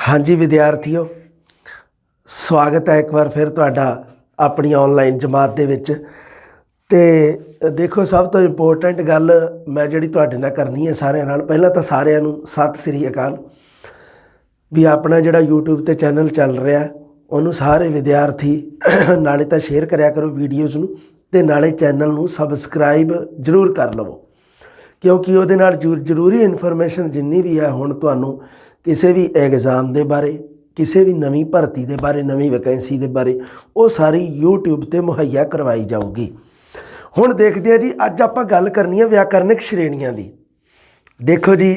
हाँ जी विद्यार्थियों, स्वागत है एक बार फिर तुहाडा अपनी ऑनलाइन जमात दे विच। ते देखो सब तो इंपोर्टेंट गल मैं जिहड़ी तुहाडे नाल करनी है सारिਆਂ नाल, पहला तो सारिਆਂ नूं सत श्री अकाल। भी अपना जिहड़ा यूट्यूब ते चैनल चल रहा उन्होंने सारे विद्यार्थी नाले तो शेयर करिया करो वीडियोज़ नूं ते नाले चैनल नूं सबसक्राइब जरूर कर लवो, क्योंकि उहदे नाल जरूरी इन्फॉर्मेशन जिन्नी भी है हुण तुहानूं किसी भी एग्जाम के बारे, किसी भी नवीं भर्ती के बारे, नवीं वैकेंसी के बारे वो सारी यूट्यूब पर मुहैया करवाई जाऊगी। हुण देखते हैं जी, अज आपां गल करनी है व्याकरणिक श्रेणियां की। देखो जी,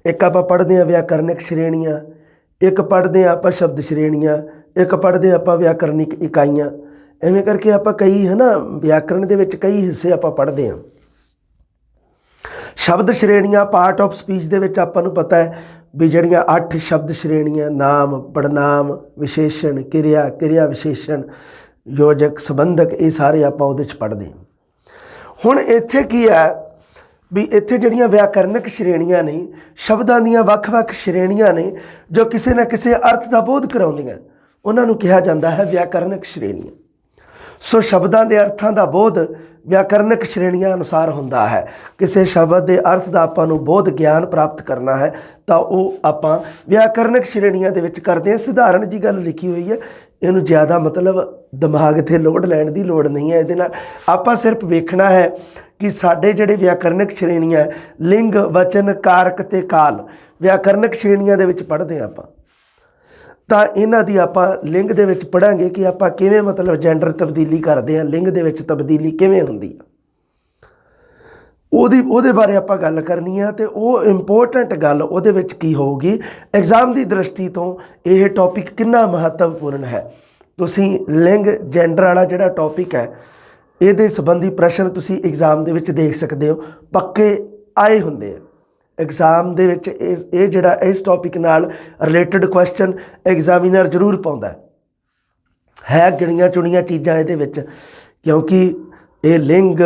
एक आपां पढ़ते हैं व्याकरणिक श्रेणियां, एक पढ़ते हैं आपां शब्द श्रेणियां, एक पढ़ते हैं आपां व्याकरणिक इकाइयां। इवें करके आपां कई है ना व्याकरण के विच कई हिस्से आपां पढ़ते हैं। शब्द श्रेणियां पार्ट ऑफ स्पीच दे विच आपां नूं पता है भी जड़ियाँ 8 शब्द श्रेणियां नाम, पड़नाम, विशेषण, किरिया, किरिया विशेषण, योजक, संबंधक, ये सारे आपां उहदे च पढ़ते हैं। हुण इत्थे की है भी इत्थे जड़ियाँ व्याकरणिक श्रेणियां ने, शब्दां दीयां वख-वख श्रेणियां ने जो किसी न किसी अर्थ का बोध कराउंदियां, उन्हां नूं कहा जाता है व्याकरणिक श्रेणियां। सो शब्दां के अर्थां का बोध व्याकरणिक श्रेणियां अनुसार होंदा है। किसी शब्द के अर्थ का आपां नूं बोध ज्ञान प्राप्त करना है तो वह आपां व्याकरणिक श्रेणियां दे विच करते हैं। सधारण जी गल लिखी हुई है, इनू ज़्यादा मतलब दिमाग ते लोड लैण की लोड़ नहीं है। इहदे नाल आपां सिर्फ वेखना है कि साडे जिहड़े व्याकरणिक श्रेणियां लिंग, वचन, कारक ते काल व्याकरणिक श्रेणियां दे विच पढ़दे हैं आपां। ਤਾਂ ਇਹਨਾਂ ਦੀ ਆਪਾਂ ਲਿੰਗ ਦੇ ਵਿੱਚ ਪੜਾਂਗੇ ਕਿ ਆਪਾਂ ਕਿਵੇਂ मतलब ਜੈਂਡਰ ਤਬਦੀਲੀ ਕਰਦੇ ਹਾਂ, ਲਿੰਗ ਦੇ ਵਿੱਚ ਤਬਦੀਲੀ ਕਿਵੇਂ ਹੁੰਦੀ ਆ, ਉਹਦੇ ਬਾਰੇ ਆਪਾਂ ਗੱਲ ਕਰਨੀ ਆ। ਤੇ ਉਹ ਇੰਪੋਰਟੈਂਟ ਗੱਲ ਉਹਦੇ ਵਿੱਚ ਕੀ ਹੋਊਗੀ, ਐਗਜ਼ਾਮ ਦੀ ਦ੍ਰਿਸ਼ਟੀ ਤੋਂ ਇਹ ਟੌਪਿਕ ਕਿੰਨਾ ਮਹੱਤਵਪੂਰਨ ਹੈ। ਤੁਸੀਂ ਲਿੰਗ ਜੈਂਡਰ ਵਾਲਾ ਜਿਹੜਾ ਟੌਪਿਕ ਹੈ ਇਹਦੇ ਸੰਬੰਧੀ ਪ੍ਰਸ਼ਨ ਤੁਸੀਂ ਐਗਜ਼ਾਮ ਦੇ ਵਿੱਚ ਦੇਖ ਸਕਦੇ ਹੋ, ਪੱਕੇ ਆਏ ਹੁੰਦੇ ਆ एग्जाम दे विच। ये जिहड़ा इस टॉपिक नाल रिलेटेड क्वेश्चन एग्जामिनर जरूर पाउंदा है गिणियां चुनियां चीज़ां इहदे विच, क्योंकि ये लिंग,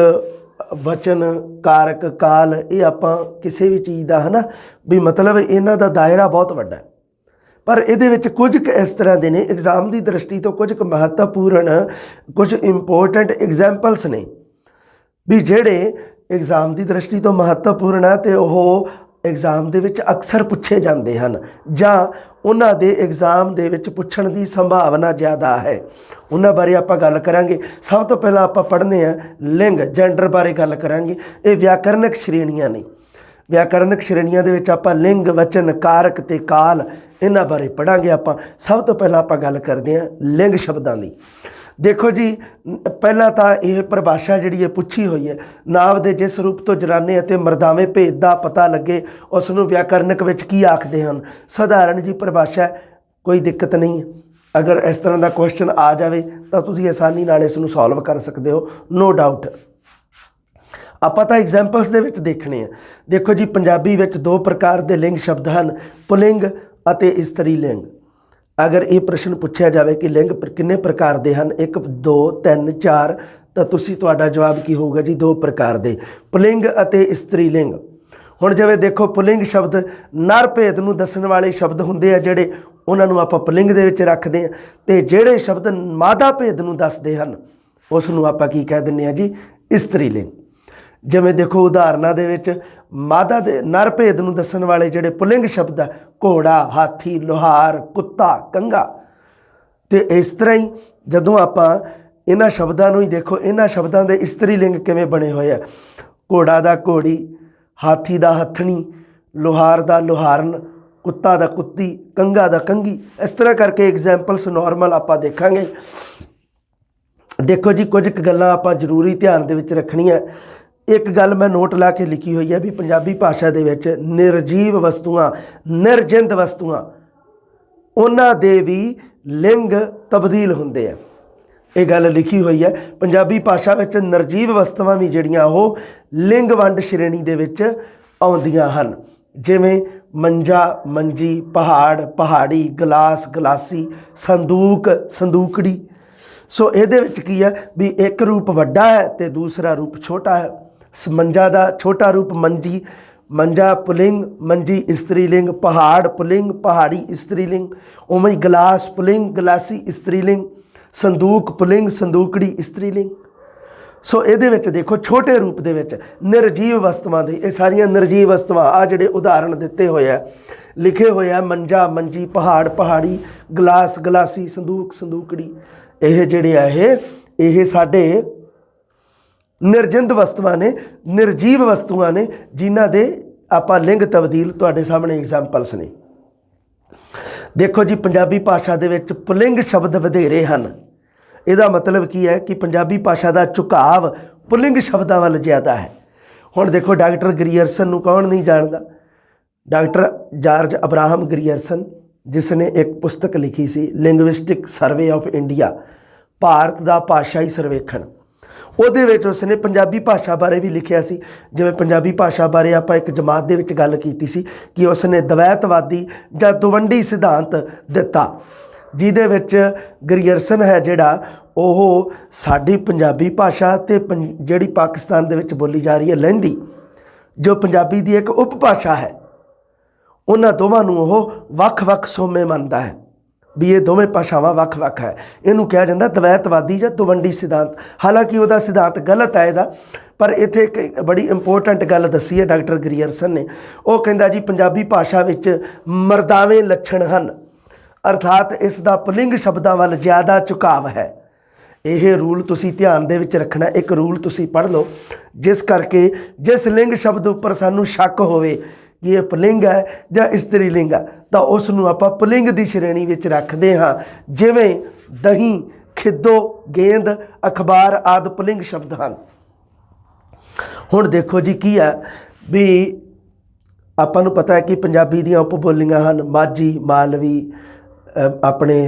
वचन, कारक, काल ये आपां किसी भी चीज़ का है ना भी मतलब इन्हां दा दायरा बहुत वड्डा है। पर इहदे विच कुछ इस तरह के ने एग्जाम की दृष्टि तो कुछ महत्वपूर्ण, कुछ इंपोर्टेंट एग्जाम्पल्स ने भी जिहड़े एग्जाम की दृष्टि तो महत्वपूर्ण है तो वह एग्जाम दे विच अक्सर पूछे जाते हैं जां उन्हां दे एग्जाम दे विच पुछण दी संभावना ज़्यादा है। उन्हां बारे आपां गल करांगे। सब तो पहला आपां पढ़ने हैं लिंग, जेंडर बारे गल करांगे। ये व्याकरणिक श्रेणियां ने, व्याकरणिक श्रेणियां दे विच आपां लिंग, वचन, कारक ते काल इन्हां बारे पढ़ांगे आपां। सब तो पहला आपां गल करदे हां लिंग शब्दां दी। देखो जी, पहला तो यह परिभाषा जी पूछी हुई है, नाम के जिस रूप तो जनाने और मर्दावे भेद का पता लगे उसनों व्याकरणिक विच की आखते हैं। सधारण जी परिभाषा, कोई दिक्कत नहीं है। अगर इस तरह का क्वेश्चन आ जाए तो तुसीं आसानी नाल इसनूं सॉल्व कर सकते हो, नो डाउट। आपां तां एग्जाम्पल्स दे विच देखने हैं। देखो जी, पंजाबी विच 2 प्रकार के लिंग शब्द हैं, पुलिंग और स्त्रीलिंग। अगर ये प्रश्न पूछा जाए कि लिंग किन्ने प्रकार के हैं, 1 2 3 4, तो तुसी तुहाडा जवाब की होगा जी 2 प्रकार के, पुलिंग और स्त्रीलिंग। हुण जिवें देखो पुलिंग शब्द नर भेद नूं दस्सण वाले शब्द हुंदे आ जिहड़े, उन्हां नूं आपां पुलिंग दे विच रखदे हां, ते जिहड़े शब्द मादा भेद नूं दसदे हन उस नूं आपां की कह दिंदे हां जी स्त्रीलिंग। जिवें देखो उदाहरणों दे विच मादा दे नर भेद नूं दस्सण वाले जिहड़े पुलिंग शब्द आ, घोड़ा, हाथी, लोहार, कुत्ता, कंघा। तो इस तरह ही जदों आपां इन्हां शब्दां नूं ही देखो, इन्हां शब्दां दे स्त्रीलिंग किवें बने होए आ, घोड़ा दा घोड़ी, हाथी दा हथनी, लोहार दा लोहारन, कुत्ता दा कुत्ती, कंघा दा कंघी। इस तरह करके एग्जाम्पल्स नॉर्मल आपां देखांगे। देखो जी, कुछ गल्लां आपां जरूरी ध्यान दे विच रखणियां। एक गल मैं नोट ला के लिखी हुई है भी पंजाबी भाषा दे विच निर्जीव वस्तुआं, निर्जिंद वस्तुआं उन्हां दे भी लिंग तब्दील हुंदे आ। ये गल लिखी हुई है पंजाबी भाषा विच निर्जीव वस्तुआं भी जिहड़ियां ओह लिंग वंड श्रेणी दे विच आउंदियां हन, जिवें मंजा, मंजी, पहाड़, पहाड़ी, गिलास, गिलासी, संदूक, संदूकड़ी। सो इहदे विच की है भी एक रूप वड्डा है तो दूसरा रूप छोटा है। मंजा का छोटा रूप मंजी, मंजा पुलिंग मंजी स्त्रीलिंग, पहाड़ पुलिंग पहाड़ी स्त्रीलिंग, उवें ही गिलास पुलिंग गिलासी स्त्रीलिंग, संदूक पुलिंग संदूकड़ी स्त्रीलिंग। सो ये देखो छोटे रूप दे विच निर्जीव वस्तुआं दे ये सारियां निर्जीव वस्तुआं आ जिहड़े उदाहरण दिते हुए है लिखे हुए है मंजा मंजी पहाड़ पहाड़ी गिलास गिलासी संदूक संदूकड़ी, ये जिहड़े है ये साडे निर्जिंद वस्तुआं ने निर्जीव वस्तुआं ने जिन्हां दे आपां लिंग तब्दील तुहाडे सामने एग्जाम्पल्स ने। देखो जी पंजाबी भाषा दे विच पुलिंग शब्द वधेरे हन। ਇਹਦਾ मतलब की है कि पंजाबी भाषा का झुकाव पुलिंग शब्दों वाल ज़्यादा है। हुण देखो डॉक्टर ग्रीयरसन नूं कौन नहीं जानता, डॉक्टर जॉर्ज अब्राहम ग्रीयरसन जिसने एक पुस्तक लिखी सी linguistic survey of India, Bharat का भाषाई सर्वेखण, ਉਹਦੇ ਵਿੱਚ ਉਸਨੇ ਪੰਜਾਬੀ ਭਾਸ਼ਾ ਬਾਰੇ ਵੀ ਲਿਖਿਆ ਸੀ। ਜਿਵੇਂ ਪੰਜਾਬੀ ਭਾਸ਼ਾ ਬਾਰੇ ਆਪਾਂ ਇੱਕ ਜਮਾਤ ਦੇ ਵਿੱਚ ਗੱਲ ਕੀਤੀ ਸੀ ਕਿ ਉਸਨੇ ਦਵੈਤਵਾਦੀ ਜਾਂ ਦਵੰਡੀ ਸਿਧਾਂਤ ਦਿੱਤਾ, ਜਿਹਦੇ ਵਿੱਚ ਗਰੀਅਰਸਨ ਹੈ ਜਿਹੜਾ ਉਹ ਸਾਡੀ ਪੰਜਾਬੀ ਭਾਸ਼ਾ ਤੇ ਜਿਹੜੀ ਪਾਕਿਸਤਾਨ ਦੇ ਵਿੱਚ ਬੋਲੀ ਜਾ ਰਹੀ ਹੈ ਲਹਿੰਦੀ, ਜੋ ਪੰਜਾਬੀ ਦੀ ਇੱਕ ਉਪ ਭਾਸ਼ਾ ਹੈ, ਉਹਨਾਂ ਦੋਵਾਂ ਨੂੰ ਉਹ ਵੱਖ-ਵੱਖ ਸੋਮੇ ਮੰਨਦਾ ਹੈ ਵੀ ਇਹ ਦੋਵੇਂ ਭਾਸ਼ਾਵਾਂ ਵੱਖ-ਵੱਖ ਹੈ। ਇਹਨੂੰ ਕਿਹਾ ਜਾਂਦਾ ਦਵੈਤਵਾਦੀ ਜਾਂ ਦਵੰਡੀ ਸਿਧਾਂਤ। ਹਾਲਾਂਕਿ ਉਹਦਾ ਸਿਧਾਂਤ ਗਲਤ ਹੈ ਇਹਦਾ, ਪਰ ਇੱਥੇ ਇੱਕ ਬੜੀ ਇੰਪੋਰਟੈਂਟ ਗੱਲ ਦੱਸੀ ਹੈ ਡਾਕਟਰ ਗਰੀਅਰਸਨ ਨੇ। ਉਹ ਕਹਿੰਦਾ ਜੀ ਪੰਜਾਬੀ ਭਾਸ਼ਾ ਵਿੱਚ ਮਰਦਾਵੇਂ ਲੱਛਣ ਹਨ, ਅਰਥਾਤ ਇਸ ਦਾ ਪੁਲਿੰਗ ਸ਼ਬਦਾਂ ਵੱਲ ਜ਼ਿਆਦਾ ਝੁਕਾਵ ਹੈ। ਇਹ ਰੂਲ ਤੁਸੀਂ ਧਿਆਨ ਦੇ ਵਿੱਚ ਰੱਖਣਾ। ਇੱਕ ਰੂਲ ਤੁਸੀਂ ਪੜ੍ਹ ਲਓ, ਜਿਸ ਕਰਕੇ ਜਿਸ ਲਿੰਗ ਸ਼ਬਦ ਉੱਪਰ ਸਾਨੂੰ ਸ਼ੱਕ ਹੋਵੇ कि ये पुलिंग है या स्त्रीलिंग है तो उसनूं आपां पुलिंग की श्रेणी में रखते हाँ। जिवें दही खिदो गेंद अखबार आदि पुलिंग शब्द हैं। हुण देखो जी की है भी आपां नूं पता है कि पंजाबी दीयां उपबोलियां हैं माझी मालवी अपने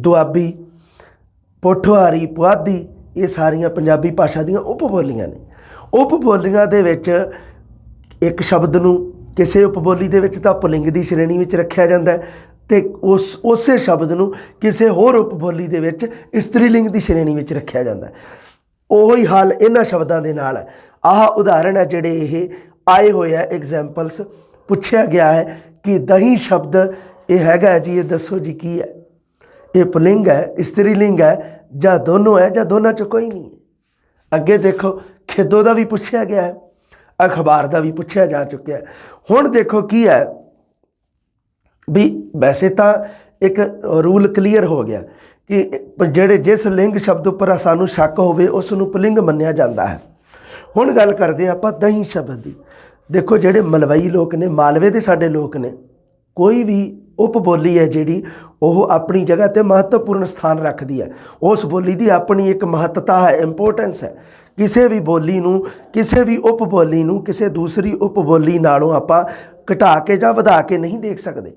दुआबी पोठोहारी पुआधी, ये सारियां पंजाबी भाषा दीयां उपबोलियां ने। उपबोलियां दे विच एक शब्द नूं किसी उपबोली दे विच तां पुलिंग की श्रेणी में रखा जाता है तो उस शब्द नूं किसी होर उपबोली दे विच स्त्रीलिंग की श्रेणी में रखा जाता है। उही हाल इन्हां शब्दां दे नाल है। आह उदाहरण है जिहड़े ये आए हुए है एग्जाम्पल्स, पुछया गया है कि दही शब्द ये हैगा जी, ये दसो जी की है, ये पुलिंग है स्त्रीलिंग है जां दोनों है जां दोनों च कोई नहीं है। अगे देखो खिदो का भी पुछया गया है, अखबार का भी पूछा जा चुका है। हुण देखो की है भी वैसे तो एक रूल क्लीयर हो गया कि जेड़े जिस लिंग शब्द उपर सानू शक होवे उसनूं पुलिंग मन्निया जाता है। हुण गल करते हैं आपां दही शब्द की। देखो जेड़े मलवई लोग ने, मालवे के साडे लोग ने, कोई भी उपबोली है जिहड़ी वो अपनी जगह ते महत्वपूर्ण स्थान रखती है। उस बोली की अपनी एक महत्ता है, इंपोर्टेंस है। किसी भी बोली नूं, किसी भी उपबोली नूं किसी दूसरी उपबोली नालों आपां घटा के जां वधा के नहीं देख सकते।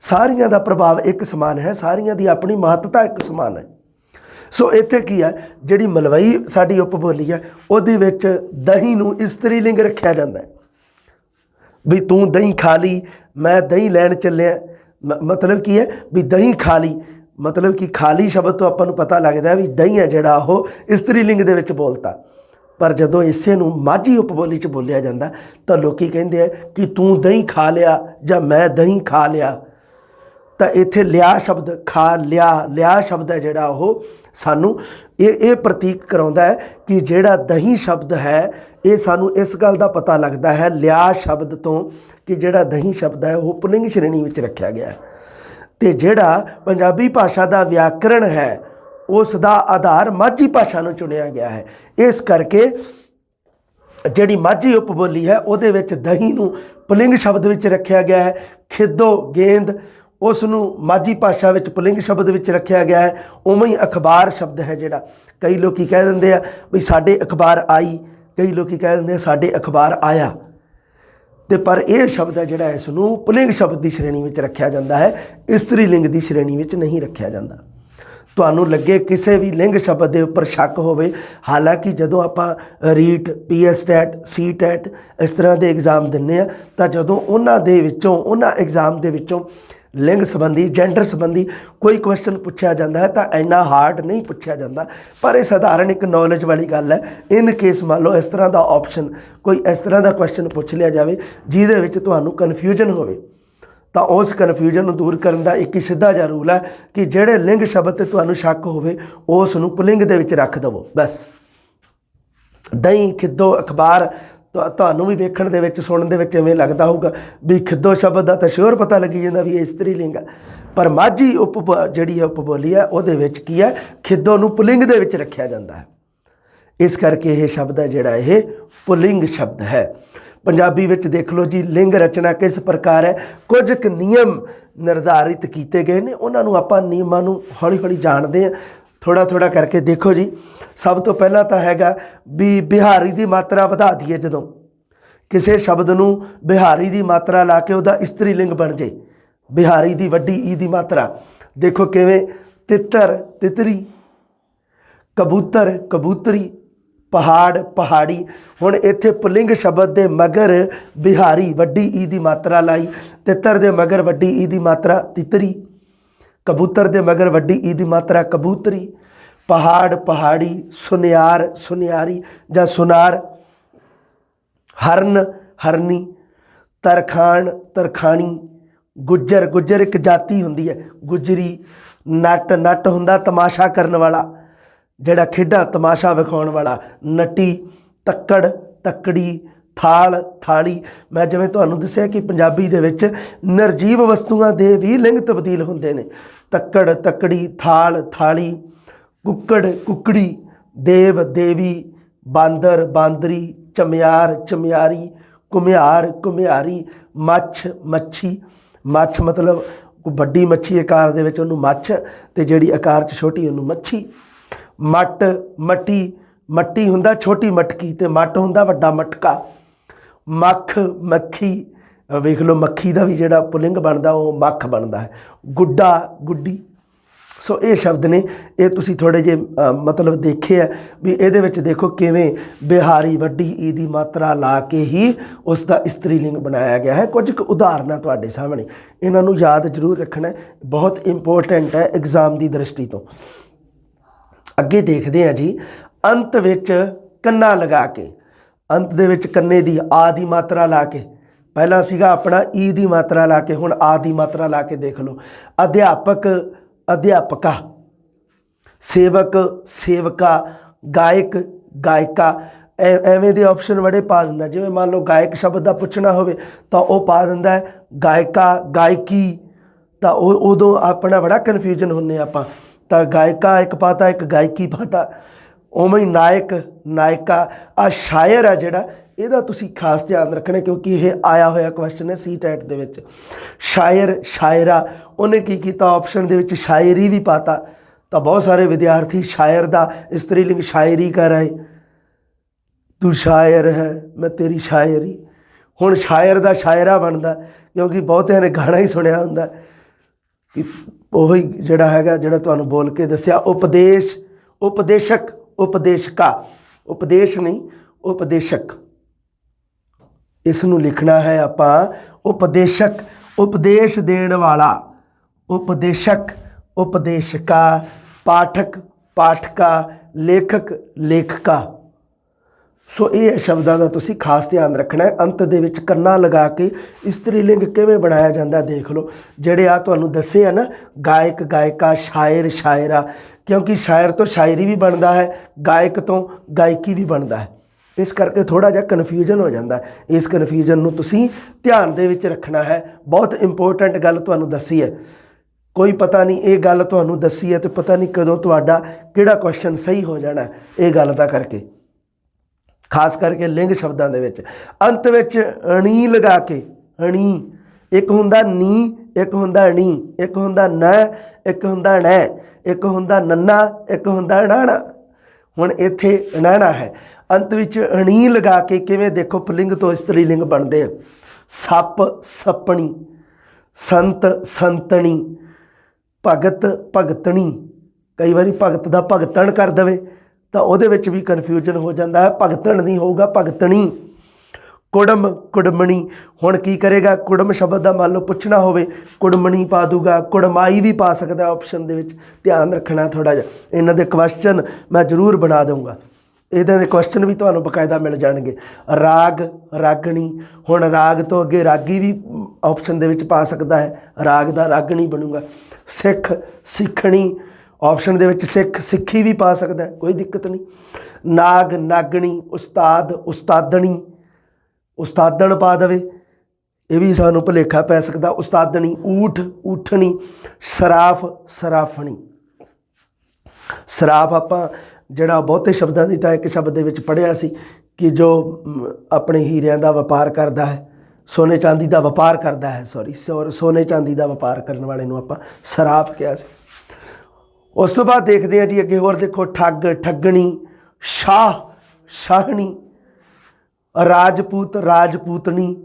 सारियां दा प्रभाव एक समान है, सारियां दी अपनी महत्ता एक समान है। सो इत्थे की है जिहड़ी मलवई साडी उपबोली है उहदे विच दही नूं स्त्रीलिंग रखिया जाता है भी तू दही खा ली, मैं दही लैण चलिया। मतलब की है भी दही खा ली, मतलब कि खाली शब्द तो आपां नूं पता लगता है भी दही है जिहड़ा वो स्त्रीलिंग दे विच बोलता, पर जदों इसे नूं माझी उपबोली च बोलिया जाता तो लोग कहते हैं कि तू दही खा लिया जां मैं दही खा लिया। तो इत्थे लिया शब्द खा लिया शब्द है जिहड़ा वो सानू ये प्रतीक कराउंदा है कि जिहड़ा दही शब्द है ये सानू इस गल का पता लगता है लिया शब्द तो कि जिहड़ा दही शब्द है वो पुलिंग श्रेणी में रखा गया है। तो जिहड़ा पंजाबी भाषा का व्याकरण है उसका आधार माझी भाषा नूं चुनिया गया है। इस करके जिहड़ी माझी उपबोली है उहदे विच दही नूं पुलिंग शब्द विच रखा गया है। खिदो गेंद उसनूं माझी भाषा विच पुलिंग शब्द विच रखा गया है। उवें ही अखबार शब्द है जिहड़ा कई लोग कह दिंदे आ भी साडे अखबार आई, कई लोग कह दिंदे साडे अखबार आया। तो पर यह शब्द है जिहड़ा इसनूं पुलिंग शब्द की श्रेणी में रखा जाता है, स्त्रीलिंग की श्रेणी में नहीं रखा जाता। तुहानूं लगे किसी भी लिंग शब्द के उपर शक होवे, हालांकि जदों आपां REET PS TET C TET इस तरह के एग्जाम दिंदे आ तां जदों उन्हां दे विचों उन्हां एग्जाम दे विचों ਲਿੰਗ ਸੰਬੰਧੀ ਜੈਂਡਰ ਸੰਬੰਧੀ ਕੋਈ ਕੁਐਸਚਨ ਪੁੱਛਿਆ ਜਾਂਦਾ ਹੈ ਤਾਂ ਇੰਨਾ ਹਾਰਡ ਨਹੀਂ ਪੁੱਛਿਆ ਜਾਂਦਾ, ਪਰ ਇਹ ਸਧਾਰਨ ਇੱਕ ਨੌਲੇਜ ਵਾਲੀ ਗੱਲ ਹੈ। ਇਨ ਕੇਸ ਮੰਨ ਲਓ ਇਸ ਤਰ੍ਹਾਂ ਦਾ ਆਪਸ਼ਨ ਕੋਈ ਇਸ ਤਰ੍ਹਾਂ ਦਾ ਕੁਐਸਚਨ ਪੁੱਛ ਲਿਆ ਜਾਵੇ ਜਿਹਦੇ ਵਿੱਚ ਤੁਹਾਨੂੰ ਕਨਫਿਊਜ਼ਨ ਹੋਵੇ, ਤਾਂ ਉਸ ਕਨਫਿਊਜ਼ਨ ਨੂੰ ਦੂਰ ਕਰਨ ਦਾ ਇੱਕ ਹੀ ਸਿੱਧਾ ਜਿਹਾ ਰੂਲ ਹੈ ਕਿ ਜਿਹੜੇ ਲਿੰਗ ਸ਼ਬਦ 'ਤੇ ਤੁਹਾਨੂੰ ਸ਼ੱਕ ਹੋਵੇ ਉਸ ਨੂੰ ਪੁਲਿੰਗ ਦੇ ਵਿੱਚ ਰੱਖ ਦੇਵੋ ਬਸ। ਦਹੀਂ, ਖਿੱਦੋ, ਅਖਬਾਰ ਤੁਹਾਨੂੰ ਵੀ ਵੇਖਣ ਦੇ ਵਿੱਚ ਸੁਣਨ ਦੇ ਵਿੱਚ ਇਵੇਂ ਲੱਗਦਾ ਹੋਊਗਾ ਵੀ ਖਿੱਦੋ ਸ਼ਬਦ ਦਾ ਤਾਂ ਸ਼ੋਰ ਪਤਾ ਲੱਗੀ ਜਾਂਦਾ ਵੀ ਇਹ ਇਸਤਰੀ ਲਿੰਗ ਹੈ, ਪਰ ਮਾਝੀ ਜਿਹੜੀ ਹੈ ਉਪਬੋਲੀ ਹੈ ਉਹਦੇ ਵਿੱਚ ਕੀ ਹੈ, ਖਿੱਦੋ ਨੂੰ ਪੁਲਿੰਗ ਦੇ ਵਿੱਚ ਰੱਖਿਆ ਜਾਂਦਾ ਹੈ। ਇਸ ਕਰਕੇ ਇਹ ਸ਼ਬਦ ਹੈ ਜਿਹੜਾ ਇਹ ਪੁਲਿੰਗ ਸ਼ਬਦ ਹੈ। ਪੰਜਾਬੀ ਵਿੱਚ ਦੇਖ ਲਓ ਜੀ, ਲਿੰਗ ਰਚਨਾ ਕਿਸ ਪ੍ਰਕਾਰ ਹੈ। ਕੁਝ ਕੁ ਨਿਯਮ ਨਿਰਧਾਰਿਤ ਕੀਤੇ ਗਏ ਨੇ, ਉਹਨਾਂ ਨੂੰ ਆਪਾਂ ਨਿਯਮਾਂ ਨੂੰ ਹੌਲੀ ਹੌਲੀ ਜਾਣਦੇ ਹਾਂ, ਥੋੜ੍ਹਾ ਥੋੜ੍ਹਾ ਕਰਕੇ। ਦੇਖੋ ਜੀ, ਸਭ ਤੋਂ ਪਹਿਲਾਂ ਤਾਂ ਹੈਗਾ ਵੀ ਬਿਹਾਰੀ ਦੀ ਮਾਤਰਾ ਵਧਾ ਦਈਏ। ਜਦੋਂ ਕਿਸੇ ਸ਼ਬਦ ਨੂੰ ਬਿਹਾਰੀ ਦੀ ਮਾਤਰਾ ਲਾ ਕੇ ਉਹਦਾ ਇਸਤਰੀ ਲਿੰਗ ਬਣ ਜੇ, ਬਿਹਾਰੀ ਦੀ ਵੱਡੀ ਈ ਦੀ ਮਾਤਰਾ, ਦੇਖੋ ਕਿਵੇਂ, ਤਿੱਤਰ, ਤਿਤਰੀ, ਕਬੂਤਰ, ਕਬੂਤਰੀ, ਪਹਾੜ, ਪਹਾੜੀ। ਹੁਣ ਇੱਥੇ ਪੁਲਿੰਗ ਸ਼ਬਦ ਦੇ ਮਗਰ ਬਿਹਾਰੀ ਵੱਡੀ ਈ ਦੀ ਮਾਤਰਾ ਲਾਈ, ਤਿੱਤਰ ਦੇ ਮਗਰ ਵੱਡੀ ਈ ਦੀ ਮਾਤਰਾ ਤਿਤਰੀ, ਕਬੂਤਰ ਦੇ ਮਗਰ ਵੱਡੀ ਈ ਦੀ ਮਾਤਰਾ ਕਬੂਤਰੀ, ਪਹਾੜ, ਪਹਾੜੀ, ਸੁਨਿਆਰ, ਸੁਨਿਆਰੀ ਜਾਂ ਸੁਨਾਰ, ਹਰਨ, ਹਰਨੀ, ਤਰਖਾਣ, ਤਰਖਾਣੀ, ਗੁੱਜਰ, ਗੁੱਜਰ ਇੱਕ ਜਾਤੀ ਹੁੰਦੀ ਹੈ, ਗੁੱਜਰੀ, ਨੱਟ, ਨੱਟ ਹੁੰਦਾ ਤਮਾਸ਼ਾ ਕਰਨ ਵਾਲਾ, ਜਿਹੜਾ ਖੇਡਾਂ ਤਮਾਸ਼ਾ ਵਿਖਾਉਣ ਵਾਲਾ, ਨੱਟੀ, ਤੱਕੜ, ਤੱਕੜੀ, ਥਾਲ, ਥਾਲੀ। ਮੈਂ ਜਿਵੇਂ ਤੁਹਾਨੂੰ ਦੱਸਿਆ ਕਿ ਪੰਜਾਬੀ ਦੇ ਵਿੱਚ ਨਿਰਜੀਵ ਵਸਤੂਆਂ ਦੇ ਵੀ ਲਿੰਗ ਤਬਦੀਲ ਹੁੰਦੇ ਨੇ। ਤੱਕੜ, ਤੱਕੜੀ, ਥਾਲ, ਥਾਲੀ, ਕੁੱਕੜ, ਕੁੱਕੜੀ, ਦੇਵ, ਦੇਵੀ, ਬਾਂਦਰ, ਬਾਂਦਰੀ, ਚਮਿਆਰ, ਚਮਿਆਰੀ, ਘੁਮਿਆਰ, ਘੁਮਿਆਰੀ, ਮੱਛ, ਮੱਛੀ। ਮੱਛ ਮਤਲਬ ਵੱਡੀ ਮੱਛੀ ਆਕਾਰ ਦੇ ਵਿੱਚ ਉਹਨੂੰ ਮੱਛ, ਅਤੇ ਜਿਹੜੀ ਆਕਾਰ 'ਚ ਛੋਟੀ ਉਹਨੂੰ ਮੱਛੀ। ਮੱਟ, ਮੱਟੀ, ਮੱਟੀ ਹੁੰਦਾ ਛੋਟੀ ਮਟਕੀ ਅਤੇ ਮੱਟ ਹੁੰਦਾ ਵੱਡਾ ਮਟਕਾ। ਮੱਖ, ਮੱਖੀ, ਵੇਖ ਲਓ ਮੱਖੀ ਦਾ ਵੀ ਜਿਹੜਾ ਪੁਲਿੰਗ ਬਣਦਾ ਉਹ ਮੱਖ ਬਣਦਾ ਹੈ। ਗੁੱਡਾ, ਗੁੱਡੀ। ਸੋ ਇਹ ਸ਼ਬਦ ਨੇ, ਇਹ ਤੁਸੀਂ ਥੋੜ੍ਹੇ ਜਿਹੇ ਮਤਲਬ ਦੇਖੇ ਆ ਵੀ ਇਹਦੇ ਵਿੱਚ ਦੇਖੋ ਕਿਵੇਂ ਬਿਹਾਰੀ ਵੱਡੀ ਈ ਦੀ ਮਾਤਰਾ ਲਾ ਕੇ ਹੀ ਉਸ ਦਾ ਇਸਤਰੀ ਲਿੰਗ ਬਣਾਇਆ ਗਿਆ ਹੈ। ਕੁਝ ਕੁ ਉਦਾਹਰਨਾਂ ਤੁਹਾਡੇ ਸਾਹਮਣੇ, ਇਹਨਾਂ ਨੂੰ ਯਾਦ ਜ਼ਰੂਰ ਰੱਖਣਾ, ਬਹੁਤ ਇੰਪੋਰਟੈਂਟ ਹੈ ਐਗਜ਼ਾਮ ਦੀ ਦ੍ਰਿਸ਼ਟੀ ਤੋਂ। ਅੱਗੇ ਦੇਖਦੇ ਹਾਂ ਜੀ, ਅੰਤ ਵਿੱਚ ਕੰਨਾ ਲਗਾ ਕੇ, ਅੰਤ ਦੇ ਵਿੱਚ ਕੰਨੇ ਦੀ ਆ ਦੀ ਮਾਤਰਾ ਲਾ ਕੇ, ਪਹਿਲਾਂ ਸੀਗਾ ਆਪਣਾ ਈ ਦੀ ਮਾਤਰਾ ਲਾ ਕੇ, ਹੁਣ ਆ ਦੀ ਮਾਤਰਾ ਲਾ ਕੇ ਦੇਖ ਲਓ। ਅਧਿਆਪਕ, ਅਧਿਆਪਕਾ, ਸੇਵਕ, ਸੇਵਕਾ, ਗਾਇਕ, ਗਾਇਕਾ। ਐਵੇਂ ਦੇ ਆਪਸ਼ਨ ਬੜੇ ਪਾ ਦਿੰਦਾ। ਜਿਵੇਂ ਮੰਨ ਲਓ ਗਾਇਕ ਸ਼ਬਦ ਦਾ ਪੁੱਛਣਾ ਹੋਵੇ ਤਾਂ ਉਹ ਪਾ ਦਿੰਦਾ ਹੈ ਗਾਇਕਾ, ਗਾਇਕੀ। ਤਾਂ ਉਦੋਂ ਆਪਣਾ ਬੜਾ ਕਨਫਿਊਜ਼ਨ ਹੁੰਦੇ ਆਪਾਂ, ਤਾਂ ਗਾਇਕਾ ਇੱਕ ਪਾਤਾ, ਇੱਕ ਗਾਇਕੀ ਪਾਤਾ। ਉਵੇਂ ਹੀ ਨਾਇਕ, ਨਾਇਕਾ। ਆ ਸ਼ਾਇਰ ਆ ਜਿਹੜਾ, ਇਹਦਾ ਤੁਸੀਂ ਖਾਸ ਧਿਆਨ ਰੱਖਣਾ ਕਿਉਂਕਿ ਇਹ ਆਇਆ ਹੋਇਆ ਕੁਐਸਚਨ ਹੈ CTET ਦੇ ਵਿੱਚ। ਸ਼ਾਇਰ, ਸ਼ਾਇਰਾ। ਉਹਨੇ ਕੀ ਕੀਤਾ, ਆਪਸ਼ਨ ਦੇ ਵਿੱਚ ਸ਼ਾਇਰੀ ਵੀ ਪਾਤਾ, ਤਾਂ ਬਹੁਤ ਸਾਰੇ ਵਿਦਿਆਰਥੀ ਸ਼ਾਇਰ ਦਾ ਇਸਤਰੀ ਲਿੰਗ ਸ਼ਾਇਰੀ ਕਰ ਆਏ। ਤੂੰ ਸ਼ਾਇਰ ਹੈ ਮੈਂ ਤੇਰੀ ਸ਼ਾਇਰੀ। ਹੁਣ ਸ਼ਾਇਰ ਦਾ ਸ਼ਾਇਰਾ ਬਣਦਾ ਕਿਉਂਕਿ ਬਹੁਤਿਆਂ ਨੇ ਗਾਣਾ ਹੀ ਸੁਣਿਆ ਹੁੰਦਾ ਕਿ ਉਹੀ ਜਿਹੜਾ ਹੈਗਾ, ਜਿਹੜਾ ਤੁਹਾਨੂੰ ਬੋਲ ਕੇ ਦੱਸਿਆ। ਉਪਦੇਸ਼, ਉਪਦੇਸ਼ਕ, ਉਪਦੇਸ਼ਕਾ। ਉਪਦੇਸ਼ ਨਹੀਂ, ਉਪਦੇਸ਼ਕ। ਇਸ ਨੂੰ ਲਿਖਣਾ ਹੈ ਆਪਾਂ ਉਪਦੇਸ਼ਕ, ਉਪਦੇਸ਼ ਦੇਣ ਵਾਲਾ। ਉਪਦੇਸ਼ਕ, ਉਪਦੇਸ਼ਕਾ। ਪਾਠਕ, ਪਾਠਕਾ। ਲੇਖਕ, ਲੇਖਕਾ। ਸੋ ਇਹ ਸ਼ਬਦਾਂ ਦਾ ਤੁਸੀਂ ਖਾਸ ਧਿਆਨ ਰੱਖਣਾ ਹੈ। ਅੰਤ ਦੇ ਵਿੱਚ ਕੰਨਾ ਲਗਾ ਕੇ ਇਸਤਰੀ ਲਿੰਗ ਕਿਵੇਂ ਬਣਾਇਆ ਜਾਂਦਾ ਦੇਖ ਲਓ। ਜਿਹੜੇ ਆ ਤੁਹਾਨੂੰ ਦੱਸੇ ਆ ਨਾ, ਗਾਇਕ, ਗਾਇਕਾ, ਸ਼ਾਇਰ, ਸ਼ਾਇਰਾ, ਕਿਉਂਕਿ ਸ਼ਾਇਰ ਤੋਂ ਸ਼ਾਇਰੀ ਵੀ ਬਣਦਾ ਹੈ, ਗਾਇਕ ਤੋਂ ਗਾਇਕੀ ਵੀ ਬਣਦਾ ਹੈ। ਇਸ ਕਰਕੇ ਥੋੜ੍ਹਾ ਜਿਹਾ ਕਨਫਿਊਜ਼ਨ ਹੋ ਜਾਂਦਾ। ਇਸ ਕਨਫਿਊਜ਼ਨ ਨੂੰ ਤੁਸੀਂ ਧਿਆਨ ਦੇ ਵਿੱਚ ਰੱਖਣਾ ਹੈ। ਬਹੁਤ ਇੰਪੋਰਟੈਂਟ ਗੱਲ ਤੁਹਾਨੂੰ ਦੱਸੀ ਹੈ, ਕੋਈ ਪਤਾ ਨਹੀਂ ਇਹ ਗੱਲ ਤੁਹਾਨੂੰ ਦੱਸੀ ਹੈ ਅਤੇ ਪਤਾ ਨਹੀਂ ਕਦੋਂ ਤੁਹਾਡਾ ਕਿਹੜਾ ਕੁਐਸਚਨ ਸਹੀ ਹੋ ਜਾਣਾ ਇਹ ਗੱਲ ਦਾ ਕਰਕੇ। ਖਾਸ ਕਰਕੇ ਲਿੰਗ ਸ਼ਬਦਾਂ ਦੇ ਵਿੱਚ ਅੰਤ ਵਿੱਚ ਣੀ ਲਗਾ ਕੇ, ਣੀ। ਇੱਕ ਹੁੰਦਾ ਨੀ, ਇੱਕ ਹੁੰਦਾ ਣੀ, ਇੱਕ ਹੁੰਦਾ ਨ, ਇੱਕ ਹੁੰਦਾ ਨੈ, ਇੱਕ ਹੁੰਦਾ ਨੰਨਾ, ਇੱਕ ਹੁੰਦਾ ਨਾਣਾ। ਹੁਣ ਇੱਥੇ ਨਾਣਾ ਹੈ। ਅੰਤ ਵਿੱਚ ਣੀ ਲਗਾ ਕੇ ਕਿਵੇਂ ਦੇਖੋ ਪੁਲਿੰਗ ਤੋਂ ਇਸਤਰੀ ਲਿੰਗ ਬਣਦੇ ਆ। ਸੱਪ, ਸੱਪਣੀ, ਸੰਤ, ਸੰਤਣੀ, ਭਗਤ, ਭਗਤਣੀ। ਕਈ ਵਾਰੀ ਭਗਤ ਦਾ ਭਗਤਣ ਕਰ ਦੇਵੇ ਤਾਂ ਉਹਦੇ ਵਿੱਚ ਵੀ ਕਨਫਿਊਜ਼ਨ ਹੋ ਜਾਂਦਾ ਹੈ, ਭਗਤਣ ਨਹੀਂ ਹੋਊਗਾ ਭਗਤਣੀ। ਕੁੜਮ ਕੁੜਮਣੀ। ਹੁਣ ਕੀ ਕਰੇਗਾ, ਕੁੜਮ ਸ਼ਬਦ ਦਾ ਮੰਨ ਲਓ ਪੁੱਛਣਾ ਹੋਵੇ ਕੁੜਮਣੀ ਪਾ ਦੂਗਾ, ਕੁੜਮਾਈ ਵੀ ਪਾ ਸਕਦਾ ਆਪਸ਼ਨ ਦੇ ਵਿੱਚ। ਧਿਆਨ ਰੱਖਣਾ ਥੋੜ੍ਹਾ ਜਿਹਾ, ਇਹਨਾਂ ਦੇ ਕੁਐਸਚਨ ਮੈਂ ਜ਼ਰੂਰ ਬਣਾ ਦਊਂਗਾ, ਇਹਦੇ ਦੇ ਕੁਐਸਚਨ ਵੀ ਤੁਹਾਨੂੰ ਬਕਾਇਦਾ ਮਿਲ ਜਾਣਗੇ। ਰਾਗ ਰਾਗਣੀ, ਹੁਣ ਰਾਗ ਤੋਂ ਅੱਗੇ ਰਾਗੀ ਵੀ ਆਪਸ਼ਨ ਦੇ ਵਿੱਚ ਪਾ ਸਕਦਾ ਹੈ, ਰਾਗ ਦਾ ਰਾਗਣੀ ਬਣੂਗਾ। ਸਿੱਖ ਸਿੱਖਣੀ, ਆਪਸ਼ਨ ਦੇ ਵਿੱਚ ਸਿੱਖ ਸਿੱਖੀ ਵੀ ਪਾ ਸਕਦਾ ਹੈ, ਕੋਈ ਦਿੱਕਤ ਨਹੀਂ। ਨਾਗ ਨਾਗਣੀ, ਉਸਤਾਦ ਉਸਤਾਦਣੀ, ਉਸਤਾਦਣ ਪਾ ਦੇਵੇ, ਇਹ ਵੀ ਸਾਨੂੰ ਭੁਲੇਖਾ ਪੈ ਸਕਦਾ, ਉਸਤਾਦਣੀ। ਊਠ ਊਠਣੀ, ਸਰਾਫ ਸਰਾਫਣੀ। ਸਰਾਫ ਆਪਾਂ ਜਿਹੜਾ ਬਹੁਤੇ ਸ਼ਬਦਾਂ ਦੀ ਤਾਂ ਇੱਕ ਸ਼ਬਦ ਦੇ ਵਿੱਚ ਪੜ੍ਹਿਆ ਸੀ ਕਿ ਜੋ ਆਪਣੇ ਹੀਰਿਆਂ ਦਾ ਵਪਾਰ ਕਰਦਾ ਹੈ, ਸੋਨੇ ਚਾਂਦੀ ਦਾ ਵਪਾਰ ਕਰਦਾ ਹੈ, ਸੋਨੇ ਚਾਂਦੀ ਦਾ ਵਪਾਰ ਕਰਨ ਵਾਲੇ ਨੂੰ ਆਪਾਂ ਸਰਾਫ ਕਿਹਾ ਸੀ। ਉਸ ਤੋਂ ਬਾਅਦ ਦੇਖਦੇ ਹਾਂ ਜੀ ਅੱਗੇ ਹੋਰ ਦੇਖੋ, ਠੱਗ ਠੱਗਣੀ, ਸ਼ਾਹ ਸ਼ਾਹਣੀ, ਰਾਜਪੂਤ ਰਾਜਪੂਤਣੀ,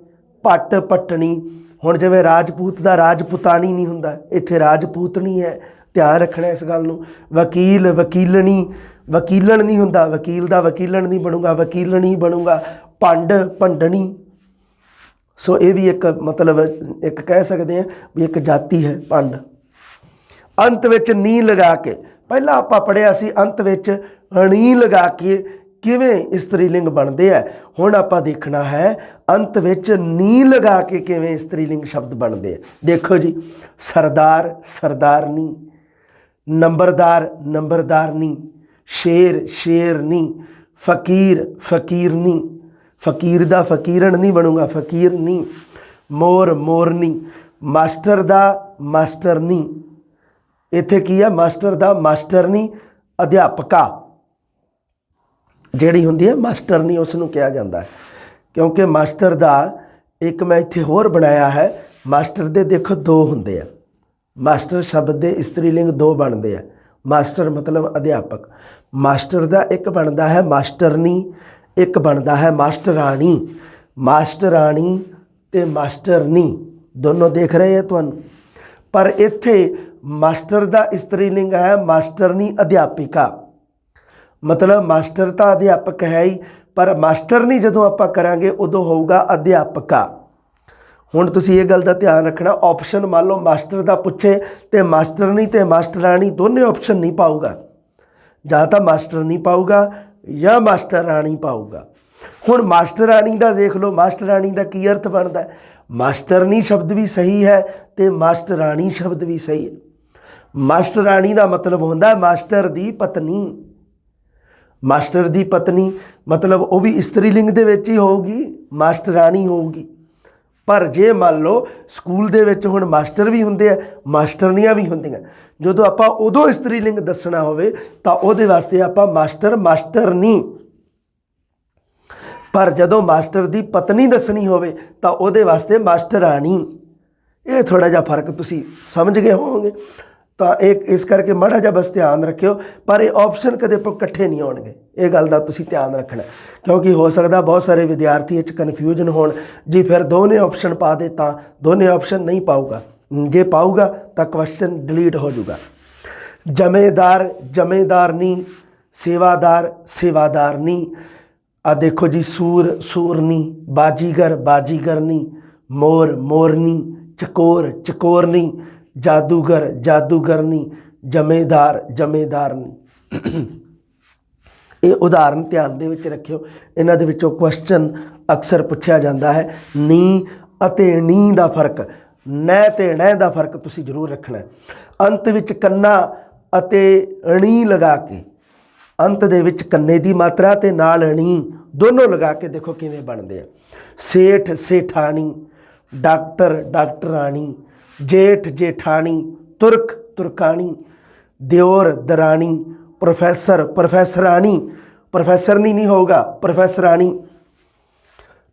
ਭੱਟ ਭੱਟਣੀ। ਹੁਣ ਜਿਵੇਂ ਰਾਜਪੂਤ ਦਾ ਰਾਜਪੂਤਾਨੀ ਨਹੀਂ ਹੁੰਦਾ, ਇੱਥੇ ਰਾਜਪੂਤਣੀ ਹੈ, ਧਿਆਨ ਰੱਖਣਾ ਇਸ ਗੱਲ ਨੂੰ। ਵਕੀਲ ਵਕੀਲਣੀ, ਵਕੀਲਣ ਨਹੀਂ ਹੁੰਦਾ, ਵਕੀਲ ਦਾ ਵਕੀਲਣ ਨਹੀਂ ਬਣੂਗਾ, ਵਕੀਲਣੀ ਬਣੂਗਾ। ਭੰਡ ਭੰਡਣੀ, ਸੋ ਇਹ ਵੀ ਇੱਕ ਮਤਲਬ ਇੱਕ ਕਹਿ ਸਕਦੇ ਹਾਂ ਵੀ ਇੱਕ ਜਾਤੀ ਹੈ ਭੰਡ। ਅੰਤ ਵਿੱਚ ਨੀ ਲਗਾ ਕੇ, ਪਹਿਲਾਂ ਆਪਾਂ ਪੜ੍ਹਿਆ ਸੀ ਅੰਤ ਵਿੱਚ ਣੀ ਲਗਾ ਕੇ ਕਿਵੇਂ ਇਸਤਰੀ ਲਿੰਗ ਬਣਦੇ ਆ, ਹੁਣ ਆਪਾਂ ਦੇਖਣਾ ਹੈ ਅੰਤ ਵਿੱਚ ਨੀ ਲਗਾ ਕੇ ਕਿਵੇਂ ਇਸਤਰੀ ਲਿੰਗ ਸ਼ਬਦ ਬਣਦੇ ਆ। ਦੇਖੋ ਜੀ, ਸਰਦਾਰ ਸਰਦਾਰਨੀ, ਨੰਬਰਦਾਰ ਨੰਬਰਦਾਰਨੀ, ਸ਼ੇਰ ਸ਼ੇਰਨੀ, ਫਕੀਰ ਫਕੀਰਨੀ, ਫਕੀਰ ਦਾ ਫਕੀਰਨ ਨਹੀਂ ਬਣੂਗਾ, ਫਕੀਰਨੀ। ਮੋਰ ਮੋਰਨੀ, ਮਾਸਟਰ ਦਾ ਮਾਸਟਰਨੀ, ਇੱਥੇ ਕੀ ਹੈ ਮਾਸਟਰ ਦਾ ਮਾਸਟਰਨੀ। ਅਧਿਆਪਕਾ ਜਿਹੜੀ ਹੁੰਦੀ ਹੈ ਮਾਸਟਰਨੀ, ਉਸ ਨੂੰ ਕਿਹਾ ਜਾਂਦਾ ਹੈ, ਕਿਉਂਕਿ ਮਾਸਟਰ ਦਾ ਇੱਕ ਮੈਂ ਇੱਥੇ ਹੋਰ ਬਣਾਇਆ ਹੈ, ਮਾਸਟਰ ਦੇ ਦੇਖੋ ਦੋ ਹੁੰਦੇ ਆ, ਮਾਸਟਰ ਸ਼ਬਦ ਦੇ ਇਸਤਰੀ ਲਿੰਗ ਦੋ ਬਣਦੇ ਆ। ਮਾਸਟਰ ਮਤਲਬ ਅਧਿਆਪਕ, ਮਾਸਟਰ ਦਾ ਇੱਕ ਬਣਦਾ ਹੈ ਮਾਸਟਰਨੀ, ਇੱਕ ਬਣਦਾ ਹੈ ਮਾਸਟਰਾਣੀ। ਮਾਸਟਰਾਣੀ ਤੇ ਮਾਸਟਰਨੀ ਦੋਨੋਂ ਦੇਖ ਰਹੇ ਆ ਤੁਹਾਨੂੰ, ਪਰ ਇੱਥੇ ਮਾਸਟਰ ਦਾ ਇਸਤਰੀ ਲਿੰਗ ਹੈ ਮਾਸਟਰਨੀ ਅਧਿਆਪਿਕਾ, ਮਤਲਬ ਮਾਸਟਰ ਤਾਂ ਅਧਿਆਪਕ ਹੈ ਹੀ, ਪਰ ਮਾਸਟਰਨੀ ਜਦੋਂ ਆਪਾਂ ਕਰਾਂਗੇ ਉਦੋਂ ਹੋਊਗਾ ਅਧਿਆਪਕਾ। ਹੁਣ ਤੁਸੀਂ ਇਹ ਗੱਲ ਦਾ ਧਿਆਨ ਰੱਖਣਾ, ਆਪਸ਼ਨ ਮੰਨ ਲਓ ਮਾਸਟਰ ਦਾ ਪੁੱਛੇ ਤੇ ਮਾਸਟਰਨੀ ਤੇ ਮਾਸਟਰਾਣੀ ਦੋਨੇ ਆਪਸ਼ਨ ਨਹੀਂ ਪਾਊਗਾ, ਜਾਂ ਤਾਂ ਮਾਸਟਰਨੀ ਪਾਊਗਾ ਜਾਂ ਮਾਸਟਰਾਣੀ ਪਾਊਗਾ। ਹੁਣ ਮਾਸਟਰਾਣੀ ਦਾ ਦੇਖ ਲਓ, ਮਾਸਟਰਾਣੀ ਦਾ ਕੀ ਅਰਥ ਬਣਦਾ ਹੈ, ਮਾਸਟਰਨੀ ਸ਼ਬਦ ਵੀ ਸਹੀ ਹੈ ਤੇ ਮਾਸਟਰਾਣੀ ਸ਼ਬਦ ਵੀ ਸਹੀ ਹੈ। ਮਾਸਟਰਾਣੀ ਦਾ ਮਤਲਬ ਹੁੰਦਾ ਮਾਸਟਰ ਦੀ ਪਤਨੀ, ਮਾਸਟਰ ਦੀ ਪਤਨੀ ਮਤਲਬ ਉਹ ਵੀ ਇਸਤਰੀ ਲਿੰਗ ਦੇ ਵਿੱਚ ਹੀ ਹੋਊਗੀ, ਮਾਸਟਰਾਣੀ ਹੋਊਗੀ। ਪਰ ਜੇ ਮੰਨ ਲਓ ਸਕੂਲ ਦੇ ਵਿੱਚ ਹੁਣ ਮਾਸਟਰ ਵੀ ਹੁੰਦੇ ਆ, ਮਾਸਟਰਨੀਆਂ ਵੀ ਹੁੰਦੀਆਂ, ਜਦੋਂ ਆਪਾਂ ਉਦੋਂ ਇਸਤਰੀ ਲਿੰਗ ਦੱਸਣਾ ਹੋਵੇ ਤਾਂ ਉਹਦੇ ਵਾਸਤੇ ਆਪਾਂ ਮਾਸਟਰ ਮਾਸਟਰਨੀ, ਪਰ ਜਦੋਂ ਮਾਸਟਰ ਦੀ ਪਤਨੀ ਦੱਸਣੀ ਹੋਵੇ ਤਾਂ ਉਹਦੇ ਵਾਸਤੇ ਮਾਸਟਰਾਣੀ। ਇਹ ਥੋੜ੍ਹਾ ਜਿਹਾ ਫਰਕ ਤੁਸੀਂ ਸਮਝ ਗਏ ਹੋਵੋਗੇ, ਤਾਂ ਇਸ ਕਰਕੇ ਮਾੜਾ ਜਿਹਾ ਬਸ ਧਿਆਨ ਰੱਖਿਓ, ਪਰ ਇਹ ਆਪਸ਼ਨ ਕਦੇ ਇਕੱਠੇ ਨਹੀਂ ਆਉਣਗੇ, ਇਹ ਗੱਲ ਦਾ ਤੁਸੀਂ ਧਿਆਨ ਰੱਖਣਾ, ਕਿਉਂਕਿ ਹੋ ਸਕਦਾ ਬਹੁਤ ਸਾਰੇ ਵਿਦਿਆਰਥੀ ਇਹ 'ਚ ਕਨਫਿਊਜ਼ਨ ਹੋਣ ਜੀ ਫਿਰ ਦੋਨੇ ਆਪਸ਼ਨ ਪਾ ਦੇ ਤਾਂ ਦੋਨੇ ਆਪਸ਼ਨ ਨਹੀਂ ਪਾਊਗਾ, ਜੇ ਪਾਊਗਾ ਤਾਂ ਕੁਐਸਚਨ ਡਿਲੀਟ ਹੋ ਜਾਊਗਾ। ਜਮੇਦਾਰ ਜਮੇਦਾਰਨੀ, ਸੇਵਾਦਾਰ ਸੇਵਾਦਾਰਨੀ। ਆ ਦੇਖੋ ਜੀ, ਸੂਰ ਸੂਰਨੀ, ਬਾਜੀਗਰ ਬਾਜੀਗਰਨੀ, ਮੋਰ ਮੋਰਨੀ, ਚਕੋਰ ਚਕੋਰਨੀ, ਜਾਦੂਗਰ ਜਾਦੂਗਰਨੀ, ਜਮੇਦਾਰ ਜਮੇਦਾਰਨੀ। ਇਹ ਉਦਾਹਰਨ ਧਿਆਨ ਦੇ ਵਿੱਚ ਰੱਖਿਓ, ਇਹਨਾਂ ਦੇ ਵਿੱਚੋਂ ਕੁਐਸਚਨ ਅਕਸਰ ਪੁੱਛਿਆ ਜਾਂਦਾ ਹੈ। ਨੀ ਅਤੇ ਨੀ ਦਾ ਫਰਕ, ਨੈ ਤੇ ਨੈ ਦਾ ਫਰਕ ਤੁਸੀਂ ਜ਼ਰੂਰ ਰੱਖਣਾ। ਅੰਤ ਵਿੱਚ ਕੰਨਾ ਅਤੇ ਣੀ ਲਗਾ ਕੇ, ਅੰਤ ਦੇ ਵਿੱਚ ਕੰਨੇ ਦੀ ਮਾਤਰਾ ਤੇ ਨਾਲ ਣੀ ਦੋਨੋਂ ਲਗਾ ਕੇ ਦੇਖੋ ਕਿਵੇਂ ਬਣਦੇ ਆ। ਸੇਠ ਸੇਠਾਣੀ, ਡਾਕਟਰ ਡਾਕਟਰਾਣੀ, ਜੇਠ ਜੇਠਾਣੀ, ਤੁਰਕ ਤੁਰਕਾਣੀ, ਦਿਓਰ ਦਰਾਣੀ, ਪ੍ਰੋਫੈਸਰ ਪ੍ਰੋਫੈਸਰਾਣੀ, ਪ੍ਰੋਫੈਸਰਨੀ ਨਹੀਂ ਹੋਊਗਾ ਪ੍ਰੋਫੈਸਰਾਣੀ,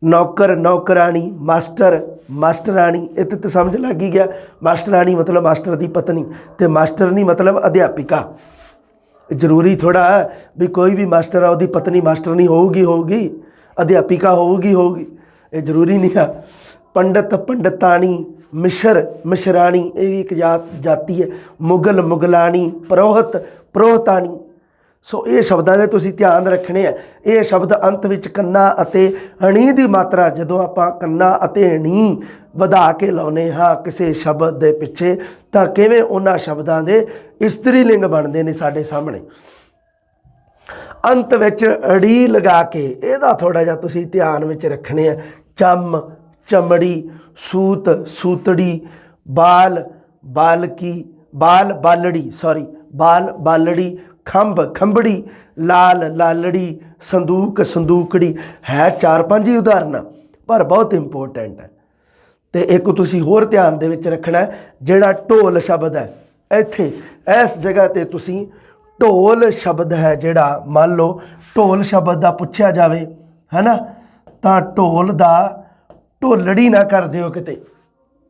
ਨੌਕਰ ਨੌਕਰਾਣੀ, ਮਾਸਟਰ ਮਾਸਟਰਾਣੀ। ਇਹ ਤਾਂ ਸਮਝ ਲੱਗ ਹੀ ਗਿਆ, ਮਾਸਟਰਾਣੀ ਮਤਲਬ ਮਾਸਟਰ ਦੀ ਪਤਨੀ ਤੇ ਮਾਸਟਰਨੀ ਮਤਲਬ ਅਧਿਆਪਿਕਾ। ਜ਼ਰੂਰੀ ਥੋੜ੍ਹਾ ਹੈ ਵੀ ਕੋਈ ਵੀ ਮਾਸਟਰ ਆ ਉਹਦੀ ਪਤਨੀ ਮਾਸਟਰਨੀ ਹੋਊਗੀ ਅਧਿਆਪਿਕਾ ਹੋਊਗੀ, ਇਹ ਜ਼ਰੂਰੀ ਨਹੀਂ ਆ। ਪੰਡਤ ਪੰਡਤਾਣੀ, ਮਿਸ਼ਰ ਮਿਸ਼ਰਾਣੀ, ਇਹ ਵੀ ਇੱਕ ਜਾਤੀ ਹੈ। ਮੁਗਲ ਮੁਗਲਾਣੀ, ਪ੍ਰੋਹਤ ਪ੍ਰੋਹਤਾਣੀ। ਸੋ ਇਹ ਸ਼ਬਦਾਂ ਦੇ ਤੁਸੀਂ ਧਿਆਨ ਰੱਖਣੇ ਆ। ਇਹ ਸ਼ਬਦ ਅੰਤ ਵਿੱਚ ਕੰਨਾ ਅਤੇ ਅਣੀ ਦੀ ਮਾਤਰਾ, ਜਦੋਂ ਆਪਾਂ ਕੰਨਾ ਅਤੇ ਅਣੀ ਵਧਾ ਕੇ ਲਾਉਨੇ ਹਾਂ ਕਿਸੇ ਸ਼ਬਦ ਦੇ ਪਿੱਛੇ, ਤਾਂ ਕਿਵੇਂ ਉਹਨਾਂ ਸ਼ਬਦਾਂ ਦੇ ਇਸਤਰੀ ਲਿੰਗ ਬਣਦੇ ਨੇ ਸਾਡੇ ਸਾਹਮਣੇ। ਅੰਤ ਵਿੱਚ ਅੜੀ ਲਗਾ ਕੇ ਇਹਦਾ ਥੋੜਾ ਜਿਹਾ ਤੁਸੀਂ ਧਿਆਨ ਵਿੱਚ ਰੱਖਣੇ ਆ। ਚਮ, ਚਮੜੀ, ਸੂਤ, ਸੂਤੜੀ, ਬਾਲ, ਬਾਲਕੀ, ਬਾਲ, ਬਾਲੜੀ, ਬਾਲ, ਬਾਲੜੀ, ਖੰਭ, ਖੰਭੜੀ, ਲਾਲ, ਲਾਲੜੀ, ਸੰਦੂਕ, ਸੰਦੂਕੜੀ। ਹੈ 4-5 ਹੀ ਉਦਾਹਰਨਾਂ, ਪਰ ਬਹੁਤ ਇੰਪੋਰਟੈਂਟ ਹੈ। ਤੇ ਇੱਕ ਤੁਸੀਂ ਹੋਰ ਧਿਆਨ ਦੇ ਵਿੱਚ ਰੱਖਣਾ, ਜਿਹੜਾ ਢੋਲ ਸ਼ਬਦ ਹੈ, ਇੱਥੇ ਇਸ ਜਗ੍ਹਾ ਤੇ ਤੁਸੀਂ ਢੋਲ ਸ਼ਬਦ ਹੈ ਜਿਹੜਾ, ਮੰਨ ਲਓ ਢੋਲ ਸ਼ਬਦ ਦਾ ਪੁੱਛਿਆ ਜਾਵੇ ਹੈ ਨਾ, ਤਾਂ ਢੋਲ ਦਾ ਢੋਲੜੀ ਨਾ ਕਰ ਦਿਓ ਕਿਤੇ।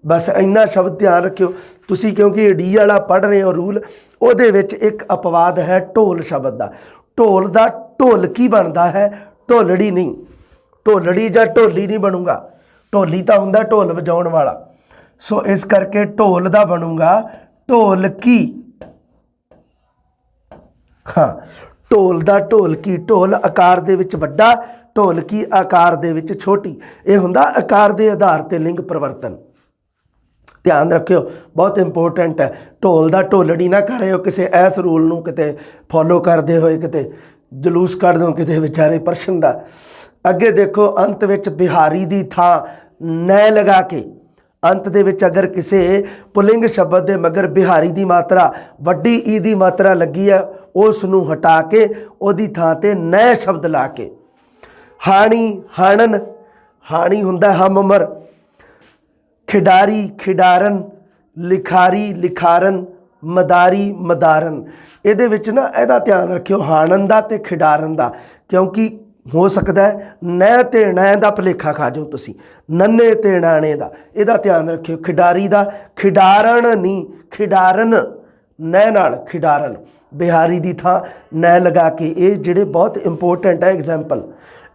ਬਸ ਇੰਨਾ ਸ਼ਬਦ ਧਿਆਨ ਰੱਖਿਓ ਤੁਸੀਂ, ਕਿਉਂਕਿ ਡੀ ਵਾਲਾ ਪੜ੍ਹ ਰਹੇ ਹੋ ਰੂਲ, ਉਹਦੇ ਵਿੱਚ ਇੱਕ ਅਪਵਾਦ ਹੈ ਢੋਲ ਸ਼ਬਦ ਦਾ। ਢੋਲ ਦਾ ਢੋਲਕੀ ਬਣਦਾ ਹੈ, ਢੋਲੜੀ ਨਹੀਂ। ਢੋਲੜੀ ਜਾਂ ਢੋਲੀ ਨਹੀਂ ਬਣੂਗਾ, ਢੋਲੀ ਤਾਂ ਹੁੰਦਾ ਢੋਲ ਵਜਾਉਣ ਵਾਲਾ। ਸੋ ਇਸ ਕਰਕੇ ਢੋਲ ਦਾ ਬਣੂਗਾ ਢੋਲਕੀ। ਹਾਂ, ਢੋਲ ਦਾ ਢੋਲਕੀ। ਢੋਲ ਆਕਾਰ ਦੇ ਵਿੱਚ ਵੱਡਾ, ਢੋਲਕੀ ਆਕਾਰ ਦੇ ਵਿੱਚ ਛੋਟੀ। ਇਹ ਹੁੰਦਾ ਆਕਾਰ ਦੇ ਆਧਾਰ ਤੇ ਲਿੰਗ ਪਰਿਵਰਤਨ। ਧਿਆਨ ਰੱਖਿਓ, ਬਹੁਤ ਇੰਪੋਰਟੈਂਟ ਹੈ। ਢੋਲ ਦਾ ਢੋਲੜੀ ਨਾ ਕਰ ਰਹੇ ਹੋ ਕਿਸੇ ਇਸ ਰੂਲ ਨੂੰ ਕਿਤੇ ਫੋਲੋ ਕਰਦੇ ਹੋਏ ਕਿਤੇ ਜਲੂਸ ਕੱਢ ਦਿਓ ਕਿਤੇ ਵਿਚਾਰੇ ਪਰਸ਼ਨ ਦਾ। ਅੱਗੇ ਦੇਖੋ, ਅੰਤ ਵਿੱਚ ਬਿਹਾਰੀ ਦੀ ਥਾਂ ਨੈ ਲਗਾ ਕੇ, ਅੰਤ ਦੇ ਵਿੱਚ ਅਗਰ ਕਿਸੇ ਪੁਲਿੰਗ ਸ਼ਬਦ ਦੇ ਮਗਰ ਬਿਹਾਰੀ ਦੀ ਮਾਤਰਾ, ਵੱਡੀ ਈ ਦੀ ਮਾਤਰਾ ਲੱਗੀ ਹੈ, ਉਸ ਨੂੰ ਹਟਾ ਕੇ ਉਹਦੀ ਥਾਂ ਤੇ ਨੈ ਸ਼ਬਦ ਲਾ ਕੇ। ਹਾਣੀ, ਹਾਣਨ, ਹਾਣੀ ਹੁੰਦਾ ਹਮ ਉਮਰ। ਖਿਡਾਰੀ, ਖਿਡਾਰਨ, ਲਿਖਾਰੀ, ਲਿਖਾਰਨ, ਮਦਾਰੀ, ਮਦਾਰਨ। ਇਹਦੇ ਵਿੱਚ ਨਾ ਇਹਦਾ ਧਿਆਨ ਰੱਖਿਓ, ਹਾਣਨ ਦਾ ਤੇ ਖਿਡਾਰਨ ਦਾ, ਕਿਉਂਕਿ ਹੋ ਸਕਦਾ ਹੈ ਨੈ ਤੇ ਨੈ ਦਾ ਭੁਲੇਖਾ ਖਾ ਜਾਓ ਤੁਸੀਂ, ਨੰਨੇ ਤੇ ਨਾਣੇ ਦਾ। ਇਹਦਾ ਧਿਆਨ ਰੱਖਿਓ। ਖਿਡਾਰੀ ਦਾ ਖਿਡਾਰਨ ਨਹੀਂ, ਖਿਡਾਰਨ, ਨੈ ਨਾਲ ਖਿਡਾਰਨ। ਬਿਹਾਰੀ ਦੀ ਥਾਂ ਨੈ ਲਗਾ ਕੇ। ਇਹ ਜਿਹੜੇ ਬਹੁਤ ਇੰਪੋਰਟੈਂਟ ਹੈ,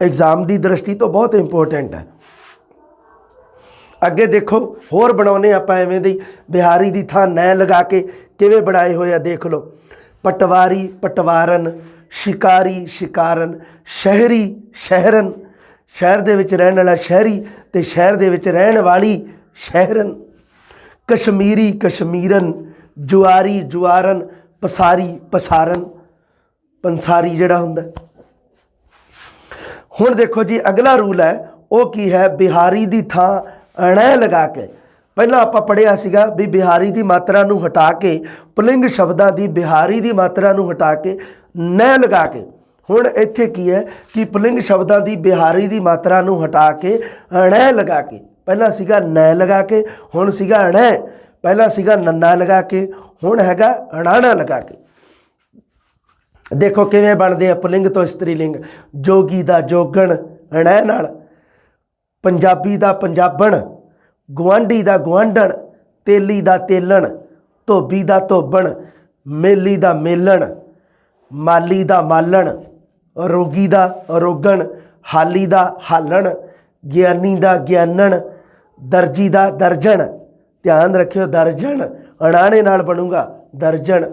ਐਗਜ਼ਾਮ ਦੀ ਦ੍ਰਿਸ਼ਟੀ ਤੋਂ ਬਹੁਤ ਇੰਪੋਰਟੈਂਟ ਹੈ। ਅੱਗੇ ਦੇਖੋ, ਹੋਰ ਬਣਾਉਨੇ ਆਪਾਂ ਐਵੇਂ ਦੀ। ਬਿਹਾਰੀ ਦੀ ਥਾਂ ਨੈ ਲਗਾ ਕੇ ਕਿਵੇਂ ਬਣਾਏ ਹੋਏ ਆ ਦੇਖ ਲਓ। ਪਟਵਾਰੀ, ਪਟਵਾਰਨ, ਸ਼ਿਕਾਰੀ, ਸ਼ਿਕਾਰਨ, ਸ਼ਹਿਰੀ, ਸ਼ਹਿਰਨ। ਸ਼ਹਿਰ ਦੇ ਵਿੱਚ ਰਹਿਣ ਵਾਲਾ ਸ਼ਹਿਰੀ, ਤੇ ਸ਼ਹਿਰ ਦੇ ਵਿੱਚ ਰਹਿਣ ਵਾਲੀ ਸ਼ਹਿਰਨ। ਕਸ਼ਮੀਰੀ, ਕਸ਼ਮੀਰਨ, ਜੁਆਰੀ, ਜੁਆਰਨ, ਪਸਾਰੀ, ਪਸਾਰਨ, ਪੰਸਾਰੀ ਜਿਹੜਾ ਹੁੰਦਾ। ਹੁਣ ਦੇਖੋ ਜੀ, ਅਗਲਾ ਰੂਲ ਹੈ ਉਹ ਕੀ ਹੈ? ਬਿਹਾਰੀ ਦੀ ਥਾਂ ਅਣੈ ਲਗਾ ਕੇ। ਪਹਿਲਾਂ ਆਪਾਂ ਪੜ੍ਹਿਆ ਸੀਗਾ ਵੀ ਬਿਹਾਰੀ ਦੀ ਮਾਤਰਾ ਨੂੰ ਹਟਾ ਕੇ, ਪੁਲਿੰਗ ਸ਼ਬਦਾਂ ਦੀ ਬਿਹਾਰੀ ਦੀ ਮਾਤਰਾ ਨੂੰ ਹਟਾ ਕੇ ਨੈ ਲਗਾ ਕੇ। ਹੁਣ ਇੱਥੇ ਕੀ ਹੈ ਕਿ ਪੁਲਿੰਗ ਸ਼ਬਦਾਂ ਦੀ ਬਿਹਾਰੀ ਦੀ ਮਾਤਰਾ ਨੂੰ ਹਟਾ ਕੇ ਅਣੈ ਲਗਾ ਕੇ। ਪਹਿਲਾਂ ਸੀਗਾ ਨੈ ਲਗਾ ਕੇ, ਹੁਣ ਸੀਗਾ ਅਣੈ। ਪਹਿਲਾਂ ਸੀਗਾ ਨੰਨਾ ਲਗਾ ਕੇ, ਹੁਣ ਹੈਗਾ ਅਣਾਣਾ ਲਗਾ ਕੇ। ਦੇਖੋ ਕਿਵੇਂ ਬਣਦੇ ਆ ਪੁਲਿੰਗ ਤੋਂ ਇਸਤਰੀ ਲਿੰਗ। ਜੋਗੀ ਦਾ ਜੋਗਣ ਅਣੈ ਨਾਲ, ਪੰਜਾਬੀ ਦਾ ਪੰਜਾਬਣ, ਗੁਆਂਢੀ ਦਾ ਗੁਆਂਢਣ, ਤੇਲੀ ਦਾ ਤੇਲਣ, ਧੋਬੀ ਦਾ ਧੋਬਣ, ਮੇਲੀ ਦਾ ਮੇਲਣ, ਮਾਲੀ ਦਾ ਮਾਲਣ, ਰੋਗੀ ਦਾ ਰੋਗਣ, ਹਾਲੀ ਦਾ ਹਾਲਣ, ਗਿਆਨੀ ਦਾ ਗਿਆਨਣ, ਦਰਜੀ ਦਾ ਦਰਜਣ। ਧਿਆਨ ਰੱਖਿਓ, ਦਰਜਣ ਅਣਾਣੇ ਨਾਲ ਬਣੂਗਾ ਦਰਜਣ।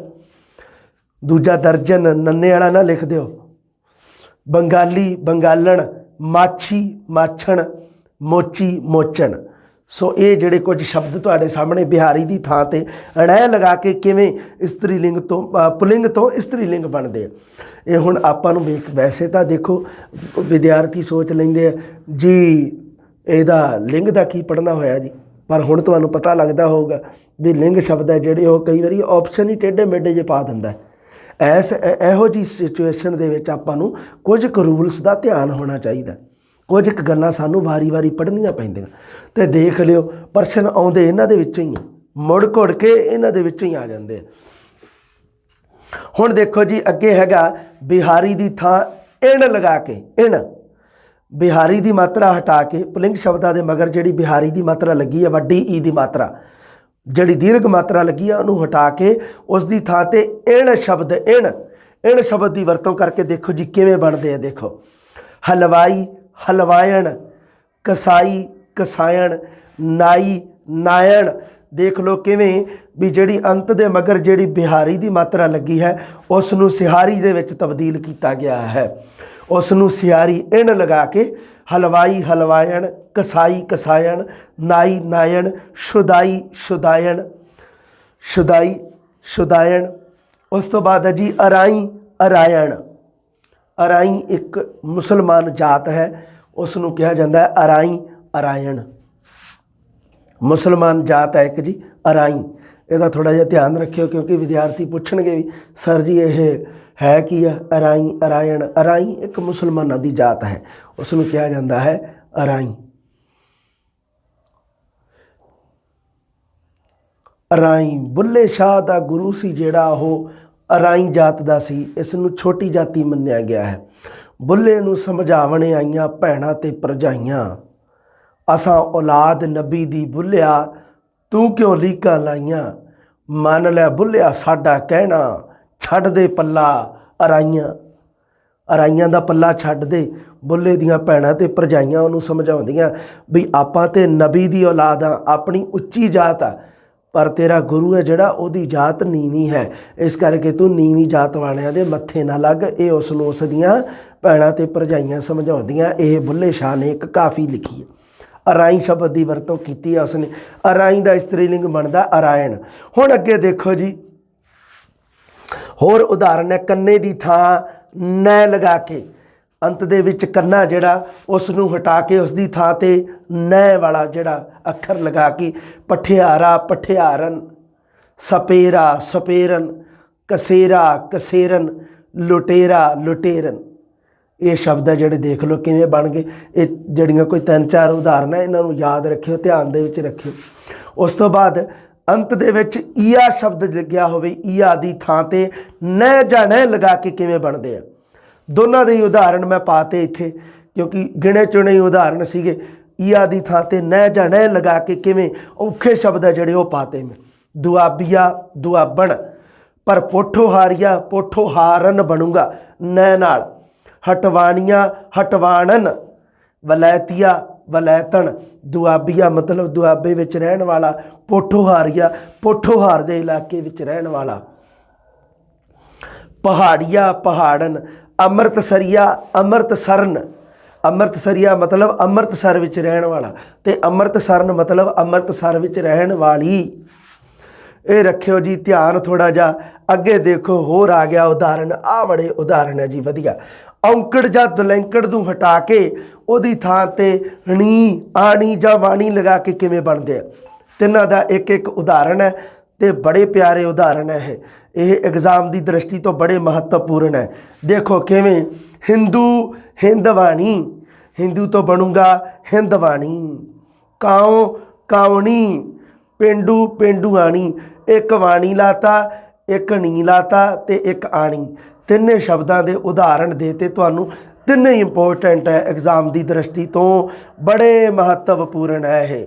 ਦੂਜਾ ਦਰਜਨ ਨੰਨੇ ਵਾਲਾ ਨਾ ਲਿਖ ਦਿਓ। ਬੰਗਾਲੀ, ਬੰਗਾਲਣ, ਮਾਛੀ, ਮਾਛਣ, ਮੋਚੀ, ਮੋਚਣ। ਸੋ ਇਹ ਜਿਹੜੇ ਕੁਝ ਸ਼ਬਦ ਤੁਹਾਡੇ ਸਾਹਮਣੇ ਬਿਹਾਰੀ ਦੀ ਥਾਂ ਤੇ ਅਣੈ ਲਗਾ ਕੇ ਕਿਵੇਂ ਇਸਤਰੀ ਲਿੰਗ ਤੋਂ ਪੁਲਿੰਗ ਤੋਂ ਇਸਤਰੀ ਲਿੰਗ ਬਣਦੇ ਆ। ਇਹ ਹੁਣ ਆਪਾਂ ਨੂੰ ਵੈਸੇ ਤਾਂ ਦੇਖੋ ਵਿਦਿਆਰਥੀ ਸੋਚ ਲੈਂਦੇ ਆ ਜੀ ਇਹਦਾ ਲਿੰਗ ਦਾ ਕੀ ਪੜ੍ਹਨਾ ਹੋਇਆ ਜੀ, ਪਰ ਹੁਣ ਤੁਹਾਨੂੰ ਪਤਾ ਲੱਗਦਾ ਹੋਊਗਾ ਵੀ ਲਿੰਗ ਸ਼ਬਦ ਹੈ ਜਿਹੜੇ ਉਹ ਕਈ ਵਾਰੀ ਆਪਸ਼ਨ ਹੀ ਟੇਢੇ ਮੇਢੇ ਜੇ ਪਾ ਦਿੰਦਾ। ਇਹੋ ਜਿਹੀ ਸਿਚੁਏਸ਼ਨ ਦੇ ਵਿੱਚ ਆਪਾਂ ਨੂੰ ਕੁਝ ਕੁ ਰੂਲਸ ਦਾ ਧਿਆਨ ਹੋਣਾ ਚਾਹੀਦਾ। ਕੁਝ ਕੁ ਗੱਲਾਂ ਸਾਨੂੰ ਵਾਰੀ ਪੜ੍ਹਨੀਆਂ ਪੈਂਦੀਆਂ। ਅਤੇ ਦੇਖ ਲਿਓ ਪ੍ਰਸ਼ਨ ਆਉਂਦੇ ਇਹਨਾਂ ਦੇ ਵਿੱਚੋਂ ਹੀ, ਮੁੜ ਘੁੜ ਕੇ ਇਹਨਾਂ ਦੇ ਵਿੱਚੋਂ ਹੀ ਆ ਜਾਂਦੇ। ਹੁਣ ਦੇਖੋ ਜੀ, ਅੱਗੇ ਹੈਗਾ ਬਿਹਾਰੀ ਦੀ ਥਾਂ ਇਣ ਲਗਾ ਕੇ। ਇਣ, ਬਿਹਾਰੀ ਦੀ ਮਾਤਰਾ ਹਟਾ ਕੇ ਪੁਲਿੰਗ ਸ਼ਬਦਾਂ ਦੇ ਮਗਰ ਜਿਹੜੀ ਬਿਹਾਰੀ ਦੀ ਮਾਤਰਾ ਲੱਗੀ ਹੈ, ਵੱਡੀ ਈ ਦੀ ਮਾਤਰਾ, ਜਿਹੜੀ ਦੀਰਘ ਮਾਤਰਾ ਲੱਗੀ ਆ, ਉਹਨੂੰ ਹਟਾ ਕੇ ਉਸ ਦੀ ਥਾਂ ਤੇ ਇਣ ਸ਼ਬਦ, ਇਣ ਸ਼ਬਦ ਦੀ ਵਰਤੋਂ ਕਰਕੇ ਦੇਖੋ ਜੀ ਕਿਵੇਂ ਬਣਦੇ ਆ। ਦੇਖੋ, ਹਲਵਾਈ, ਹਲਵਾਇਣ, ਕਸਾਈ, ਕਸਾਇਣ, ਨਾਈ, ਨਾਇਣ, देख लो किवें भी जिहड़ी अंत दे मगर जिहड़ी बिहारी की मात्रा लगी है उसनूं सिहारी दे विच तब्दील किया गया है। उसनूं सिहारी इन लगा के हलवाई हलवायण, कसाई कसायण, नाई नायण, शुदाई शुदायण, शुदाई शुदायण। उस तो बाद है जी अराई अरायण। अराई एक मुसलमान जात है, उसनूं कहा जाता है अराई अरायण। मुसलमान जात है एक जी अराई। ਇਹਦਾ थोड़ा जिहा ध्यान रखियो क्योंकि विद्यार्थी पूछणगे भी सर जी ये है की है अराई अरायण। अराई एक मुसलमानों की जात है, उसनूं कहा जाता है अराई। अराई बुल्ले शाह का गुरु सी जिहड़ा ਉਹ अराई जात का सी। इसनूं छोटी जाति मन्निया गया है। बुल्ले नूं समझावण आईयां भैणां ते भरजाइयां, असां औलाद नबी दी बुल्लिया तू क्यों लीकां लाइयां। मन लै बुल्लिया साडा कहना, छड्ड दे पल्ला अराइयां। अराइयां दा पल्ला छड्ड दे। बुल्ले दियां भैणां ते भरजाइयां उहनूं समझाउंदियां भी आपां ते नबी दी औलाद आ, अपनी उच्ची जात आ, पर तेरा गुरु है जिहड़ा उहदी जात नीवीं है, इस करके तू नीवीं जात वालियां दे मत्थे ना लग। ये उसनूं उस दियां भैणां ते भरजाइयां समझाउंदियां। ये बुल्ले शाह ने एक काफ़ी लिखी है। अराई शब्द की वरतों की है उसने। अराई का स्त्रीलिंग बनता अरायण। हुण अगे देखो जी, होर उदाहरण है कन्ने की थां नै लगा के, अंत दे विच कन्ना जिहड़ा उसनूं हटा के उसकी थां ते नै वाला जिहड़ा अखर लगा के पठियारा पठियारन, सपेरा सपेरन, कसेरा कसेरन, लुटेरा लुटेरन। ये शब्द है जिहड़े देख लो किवें बन गए। ये जिहड़ियां कोई 3-4 उदाहरण है, इन्हां नूं याद रखियो, ध्यान दे विच रखियो। उस तो बाद अंत दे विच ईया शब्द लग्या होवे, ईया दी थां ते नै जां नै लगा के किवें बनदे आ। दोनों दे उदाहरण मैं पाते इत्थे क्योंकि गिणे चुणे ही उदाहरण सीगे। ईया दी थां ते नै जां नै लगा के किवें औखे शब्द है जिहड़े वो पाते मैं। दुआबिया दुआबण, पर पोठो हारिया पोठो हारन बनूंगा नै नाल। हटवाणिया हटवाणन, वलैतिया वलैतन। दुआबिया मतलब दुआबे विच रहन वाला, पोठोहारिया पोठोहार दे इलाके विच रहन वाला। पहाड़िया पहाड़न, अमृतसरिया अमृतसरन। अमृतसरिया मतलब अमृतसर विच रहन वाला, ते अमृतसरन मतलब अमृतसर विच रहन वाली। ये रखियो जी ध्यान थोड़ा जा। अगे देखो होर आ गया उदाहरण, आ बड़े उदाहरण है जी वधिया। औंकड़ जां दुलैंकड़ नूं हटा के उहदी थां ते णी आणी जां वाणी लगा के किवें बनदे आ। तिन्हां दा एक एक उदाहरण है ते बड़े प्यारे उदाहरण है। ये एग्जाम की दृष्टि तो बड़े महत्वपूर्ण है। देखो किवें हिंदू हिंदवाणी, हिंदू तो बनूंगा हिंदवाणी। काओ कावणी, पेंडू पेंडूआणी। एक वाणी लाता, एक नी लाता ते एक आणी। तिन्ने शब्दों के उदाहरण देते तुहानूं। तिन्ने इंपोर्टेंट है एग्जाम की दृष्टि तो, बड़े महत्वपूर्ण है ये।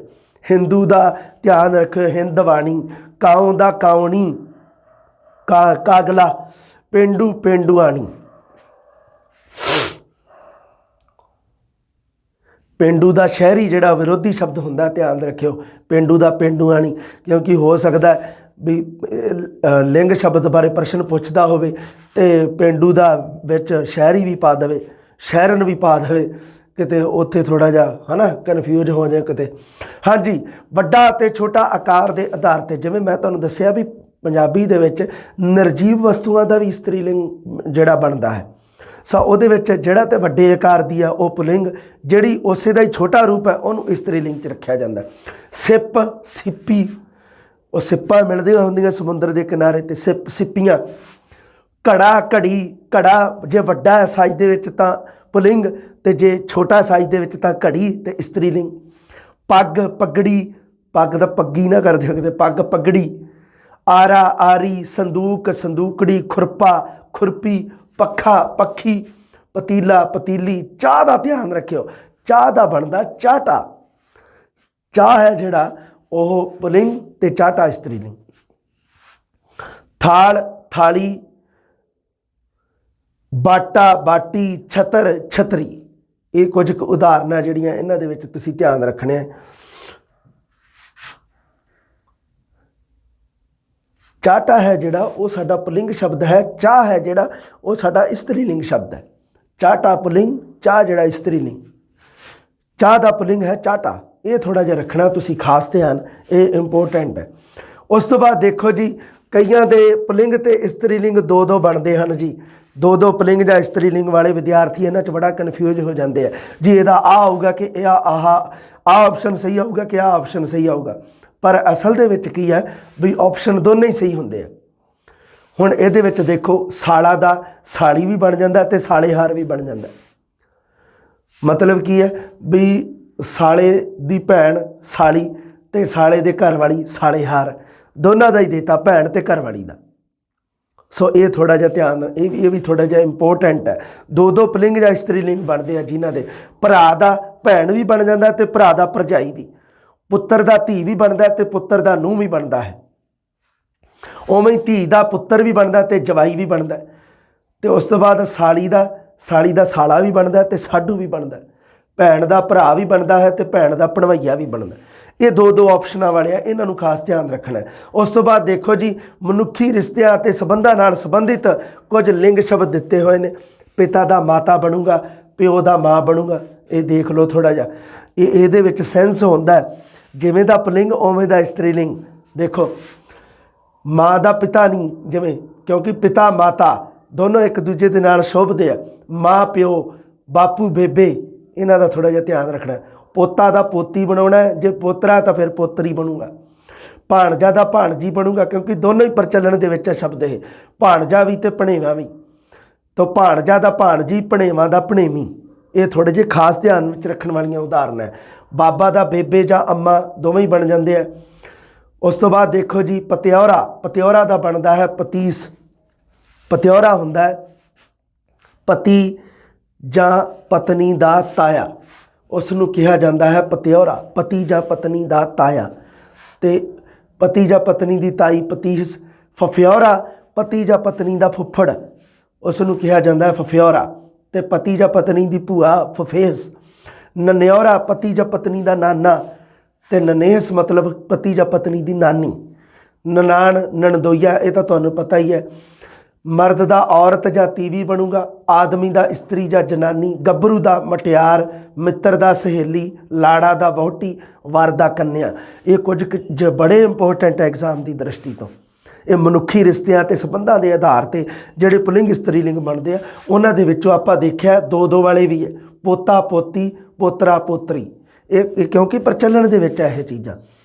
हिंदू का ध्यान रखो हिंदवाणी, काओ दा कावणी कागला, पेंडू पेंडूआणी। पेंडू का शहरी जिहड़ा विरोधी शब्द हुंदा, ध्यान रखियो पेंडू का पेंडूआणी। क्योंकि हो सकता है भी लिंग शब्द बारे प्रश्न पुछदा होवे ते पेंडू दा विच शहरी भी पा देवे, शहरन भी पा देवे, किते उत्थे थोड़ा जा है ना कन्फ्यूज हो जाए किते। हाँ जी, वड्डा ते छोटा आकार के आधार पर, जिवें मैं तुहानूं दस्सिया भी पंजाबी दे विच निर्जीव वस्तुओं का भी स्त्रीलिंग जिहड़ा बनता है। सो उहदे विच जिहड़ा ते वड्डे आकार दी आ वो पुलिंग, जिहड़ी उसे दा ही छोटा रूप है उहनूं स्त्रीलिंग च रखिया जांदा। सिप सिप्पी, वो सिप्पां मिलदियां हुंदियां समुंदर के किनारे ते सिप सिप्पियां। घड़ा घड़ी, घड़ा जे वड्डा साइज दे विच तां पुलिंग, ते जे छोटा साइज दे विच तां घड़ी ते स्त्रीलिंग। पग पगड़ी, पग दा पग्गी ना कर दिओ किते, पग पगड़ी। आरा आरी, संदूक संदूकड़ी, खुरपा खुरपी, पखा पखी, पतीला पतीली। चाह का ध्यान रखियो, चाह का बनता चाटा। चाह है जिहड़ा ओह पुलिंग ते चाटा स्त्रीलिंग। थाल थाली, बाटा बाटी, छतर छतरी। ये कुछ उदाहरण जिहड़ियां इन्हां दे विच तुसीं ध्यान रखने। ਚਾਟਾ ਹੈ ਜਿਹੜਾ ਉਹ ਸਾਡਾ ਪੁਲਿੰਗ ਸ਼ਬਦ ਹੈ। ਚਾਹ ਹੈ ਜਿਹੜਾ ਉਹ ਸਾਡਾ ਇਸਤਰੀ-ਲਿੰਗ ਸ਼ਬਦ ਹੈ। ਚਾਟਾ ਪੁਲਿੰਗ, ਚਾਹ ਜਿਹੜਾ ਇਸਤਰੀ-ਲਿੰਗ। ਚਾਹ ਦਾ ਪੁਲਿੰਗ ਹੈ ਚਾਟਾ। ਇਹ ਥੋੜ੍ਹਾ ਜਿਹਾ ਰੱਖਣਾ ਤੁਸੀਂ ਖਾਸ ਧਿਆਨ, ਇਹ ਇੰਪੋਰਟੈਂਟ ਹੈ। ਉਸ ਤੋਂ ਬਾਅਦ ਦੇਖੋ ਜੀ, ਕਈਆਂ ਦੇ ਪੁਲਿੰਗ ਅਤੇ ਇਸਤਰੀ-ਲਿੰਗ ਦੋ ਦੋ ਬਣਦੇ ਹਨ ਜੀ। ਦੋ ਦੋ ਪੁਲਿੰਗ ਜਾਂ ਇਸਤਰੀ-ਲਿੰਗ ਵਾਲੇ ਵਿਦਿਆਰਥੀ ਇਹਨਾਂ 'ਚ ਬੜਾ ਕਨਫਿਊਜ਼ ਹੋ ਜਾਂਦੇ ਆ ਜੀ। ਇਹਦਾ ਆ ਆਊਗਾ ਕਿ ਇਹ ਆਹ ਆਪਸ਼ਨ ਸਹੀ ਆਊਗਾ ਕਿ ਆਹ ਆਪਸ਼ਨ ਸਹੀ ਆਊਗਾ, ਪਰ ਅਸਲ ਦੇ ਵਿੱਚ ਕੀ ਹੈ ਵੀ ਆਪਸ਼ਨ ਦੋਨੇ ਹੀ ਸਹੀ ਹੁੰਦੇ ਆ। ਹੁਣ ਇਹਦੇ ਵਿੱਚ ਦੇਖੋ, ਸਾਲਾ ਦਾ ਸਾਲੀ ਵੀ ਬਣ ਜਾਂਦਾ ਅਤੇ ਸਾਲੇਹਾਰ ਵੀ ਬਣ ਜਾਂਦਾ। ਮਤਲਬ ਕੀ ਹੈ ਵੀ ਸਾਲੇ ਦੀ ਭੈਣ ਸਾਲੀ ਅਤੇ ਸਾਲੇ ਦੇ ਘਰ ਵਾਲੀ ਸਾਲੇਹਾਰ, ਦੋਨਾਂ ਦਾ ਹੀ ਦੇਤਾ, ਭੈਣ ਅਤੇ ਘਰ ਵਾਲੀ ਦਾ। ਸੋ ਇਹ ਥੋੜ੍ਹਾ ਜਿਹਾ ਧਿਆਨ, ਇਹ ਵੀ ਥੋੜ੍ਹਾ ਜਿਹਾ ਇੰਪੋਰਟੈਂਟ ਹੈ। ਦੋ ਦੋ ਪੁਲਿੰਗ ਜਾਂ ਇਸਤਰੀ-ਲਿੰਗ ਬਣਦੇ ਆ ਜਿਨ੍ਹਾਂ ਦੇ ਭਰਾ ਦਾ ਭੈਣ ਵੀ ਬਣ ਜਾਂਦਾ ਅਤੇ ਭਰਾ ਦਾ ਭਰਜਾਈ ਵੀ, ਪੁੱਤਰ ਦਾ ਧੀ ਵੀ ਬਣਦਾ ਅਤੇ ਪੁੱਤਰ ਦਾ ਨੂੰਹ ਵੀ ਬਣਦਾ ਹੈ। ਉਵੇਂ ਹੀ ਧੀ ਦਾ ਪੁੱਤਰ ਵੀ ਬਣਦਾ ਅਤੇ ਜਵਾਈ ਵੀ ਬਣਦਾ। ਅਤੇ ਉਸ ਤੋਂ ਬਾਅਦ ਸਾਲੀ ਦਾ ਸਾਲਾ ਵੀ ਬਣਦਾ ਅਤੇ ਸਾਡੂ ਵੀ ਬਣਦਾ। ਭੈਣ ਦਾ ਭਰਾ ਵੀ ਬਣਦਾ ਹੈ ਅਤੇ ਭੈਣ ਦਾ ਭਣਵਈਆ ਵੀ ਬਣਦਾ। ਇਹ ਦੋ ਦੋ ਆਪਸ਼ਨਾਂ ਵਾਲੇ ਆ, ਇਹਨਾਂ ਨੂੰ ਖਾਸ ਧਿਆਨ ਰੱਖਣਾ ਹੈ। ਉਸ ਤੋਂ ਬਾਅਦ ਦੇਖੋ ਜੀ, ਮਨੁੱਖੀ ਰਿਸ਼ਤਿਆਂ ਅਤੇ ਸੰਬੰਧਾਂ ਨਾਲ ਸੰਬੰਧਿਤ ਕੁਝ ਲਿੰਗ ਸ਼ਬਦ ਦਿੱਤੇ ਹੋਏ ਨੇ। ਪਿਤਾ ਦਾ ਮਾਤਾ ਬਣੂਗਾ, ਪਿਓ ਦਾ ਮਾਂ ਬਣੂਗਾ। ਇਹ ਦੇਖ ਲਓ ਥੋੜ੍ਹਾ ਜਿਹਾ, ਇਹਦੇ ਵਿੱਚ ਸੈਂਸ ਹੁੰਦਾ, ਜਿਵੇਂ ਦਾ ਪੁਲਿੰਗ ਉਵੇਂ ਦਾ ਇਸਤਰੀ-ਲਿੰਗ। ਦੇਖੋ, ਮਾਂ ਦਾ ਪਿਤਾ ਨਹੀਂ, ਜਿਵੇਂ, ਕਿਉਂਕਿ ਪਿਤਾ ਮਾਤਾ ਦੋਨੋਂ ਇੱਕ ਦੂਜੇ ਦੇ ਨਾਲ ਸ਼ੋਭਦੇ ਆ। ਮਾਂ ਪਿਓ, ਬਾਪੂ ਬੇਬੇ, ਇਹਨਾਂ ਦਾ ਥੋੜ੍ਹਾ ਜਿਹਾ ਧਿਆਨ ਰੱਖਣਾ। ਪੋਤਾ ਦਾ ਪੋਤੀ ਬਣਾਉਣਾ ਹੈ, ਜੇ ਪੋਤਰਾ ਤਾਂ ਫਿਰ ਪੋਤਰੀ ਬਣੂਗਾ। ਭਾਣਜਾ ਦਾ ਭਾਣਜੀ ਬਣੂਗਾ, ਕਿਉਂਕਿ ਦੋਨੋਂ ਹੀ ਪ੍ਰਚਲਨ ਦੇ ਵਿੱਚ ਸ਼ਬਦ ਇਹ, ਭਾਣਜਾ ਵੀ ਅਤੇ ਭਣੇਵਾ ਵੀ। ਤਾਂ ਭਾਣਜਾ ਦਾ ਭਾਣਜੀ, ਭਣੇਵਾ ਦਾ ਭਣੇਵੀਂ। ਇਹ ਥੋੜ੍ਹੇ ਜਿਹੇ ਖਾਸ ਧਿਆਨ ਵਿੱਚ ਰੱਖਣ ਵਾਲੀਆਂ ਉਦਾਹਰਨਾਂ ਹੈ। ਬਾਬਾ ਦਾ ਬੇਬੇ ਜਾਂ ਅੰਮਾ, ਦੋਵੇਂ ਹੀ ਬਣ ਜਾਂਦੇ ਆ। ਉਸ ਤੋਂ ਬਾਅਦ ਦੇਖੋ ਜੀ, ਪਤਿਆਰਾ ਦਾ ਬਣਦਾ ਹੈ ਪਤੀਸ। ਪਤਿਆਰਾ ਹੁੰਦਾ ਹੈ ਪਤੀ ਜਾਂ ਪਤਨੀ ਦਾ ਤਾਇਆ, ਉਸ ਨੂੰ ਕਿਹਾ ਜਾਂਦਾ ਹੈ ਪਤਿਆਰਾ। ਪਤੀ ਜਾਂ ਪਤਨੀ ਦਾ ਤਾਇਆ ਅਤੇ ਪਤੀ ਜਾਂ ਪਤਨੀ ਦੀ ਤਾਈ ਪਤੀਸ। ਫਫਿਆਰਾ ਪਤੀ ਜਾਂ ਪਤਨੀ ਦਾ ਫੁੱਫੜ, ਉਸ ਨੂੰ ਕਿਹਾ ਜਾਂਦਾ ਹੈ ਫਫਿਆਰਾ। ਅਤੇ ਪਤੀ ਜਾਂ ਪਤਨੀ ਦੀ ਭੂਆ ਫਫੇਸ। ਨਨਿਓਰਾ ਪਤੀ ਜਾਂ ਪਤਨੀ ਦਾ ਨਾਨਾ, ਅਤੇ ਨਨੇਸ ਮਤਲਬ ਪਤੀ ਜਾਂ ਪਤਨੀ ਦੀ ਨਾਨੀ। ਨਨਾਣ ਨਣਦੋਈਆ, ਇਹ ਤਾਂ ਤੁਹਾਨੂੰ ਪਤਾ ਹੀ ਹੈ। ਮਰਦ ਦਾ ਔਰਤ ਜਾਂ ਤੀਵੀਂ ਬਣੂਗਾ। ਆਦਮੀ ਦਾ ਇਸਤਰੀ ਜਾਂ ਜਨਾਨੀ। ਗੱਭਰੂ ਦਾ ਮਟਿਆਰ। ਮਿੱਤਰ ਦਾ ਸਹੇਲੀ। ਲਾੜਾ ਦਾ ਵਹੁਟੀ। ਵਰ ਦਾ ਕੰਨਿਆ। ਇਹ ਕੁਝ ਬੜੇ ਇੰਪੋਰਟੈਂਟ ਐਗਜ਼ਾਮ ਦੀ ਦ੍ਰਿਸ਼ਟੀ ਤੋਂ। ਇਹ ਮਨੁੱਖੀ ਰਿਸ਼ਤਿਆਂ ਅਤੇ ਸੰਬੰਧਾਂ ਦੇ ਆਧਾਰ 'ਤੇ ਜਿਹੜੇ ਪੁਲਿੰਗ ਇਸਤਰੀ-ਲਿੰਗ ਬਣਦੇ ਆ, ਉਹਨਾਂ ਦੇ ਵਿੱਚੋਂ ਆਪਾਂ ਦੇਖਿਆ ਦੋ ਦੋ ਵਾਲੇ ਵੀ ਹੈ, ਪੋਤਾ ਪੋਤੀ, ਪੋਤਰਾ ਪੋਤਰੀ। ਇਹ ਕਿਉਂਕਿ ਪ੍ਰਚਲਨ ਦੇ ਵਿੱਚ ਇਹ ਚੀਜ਼ਾਂ।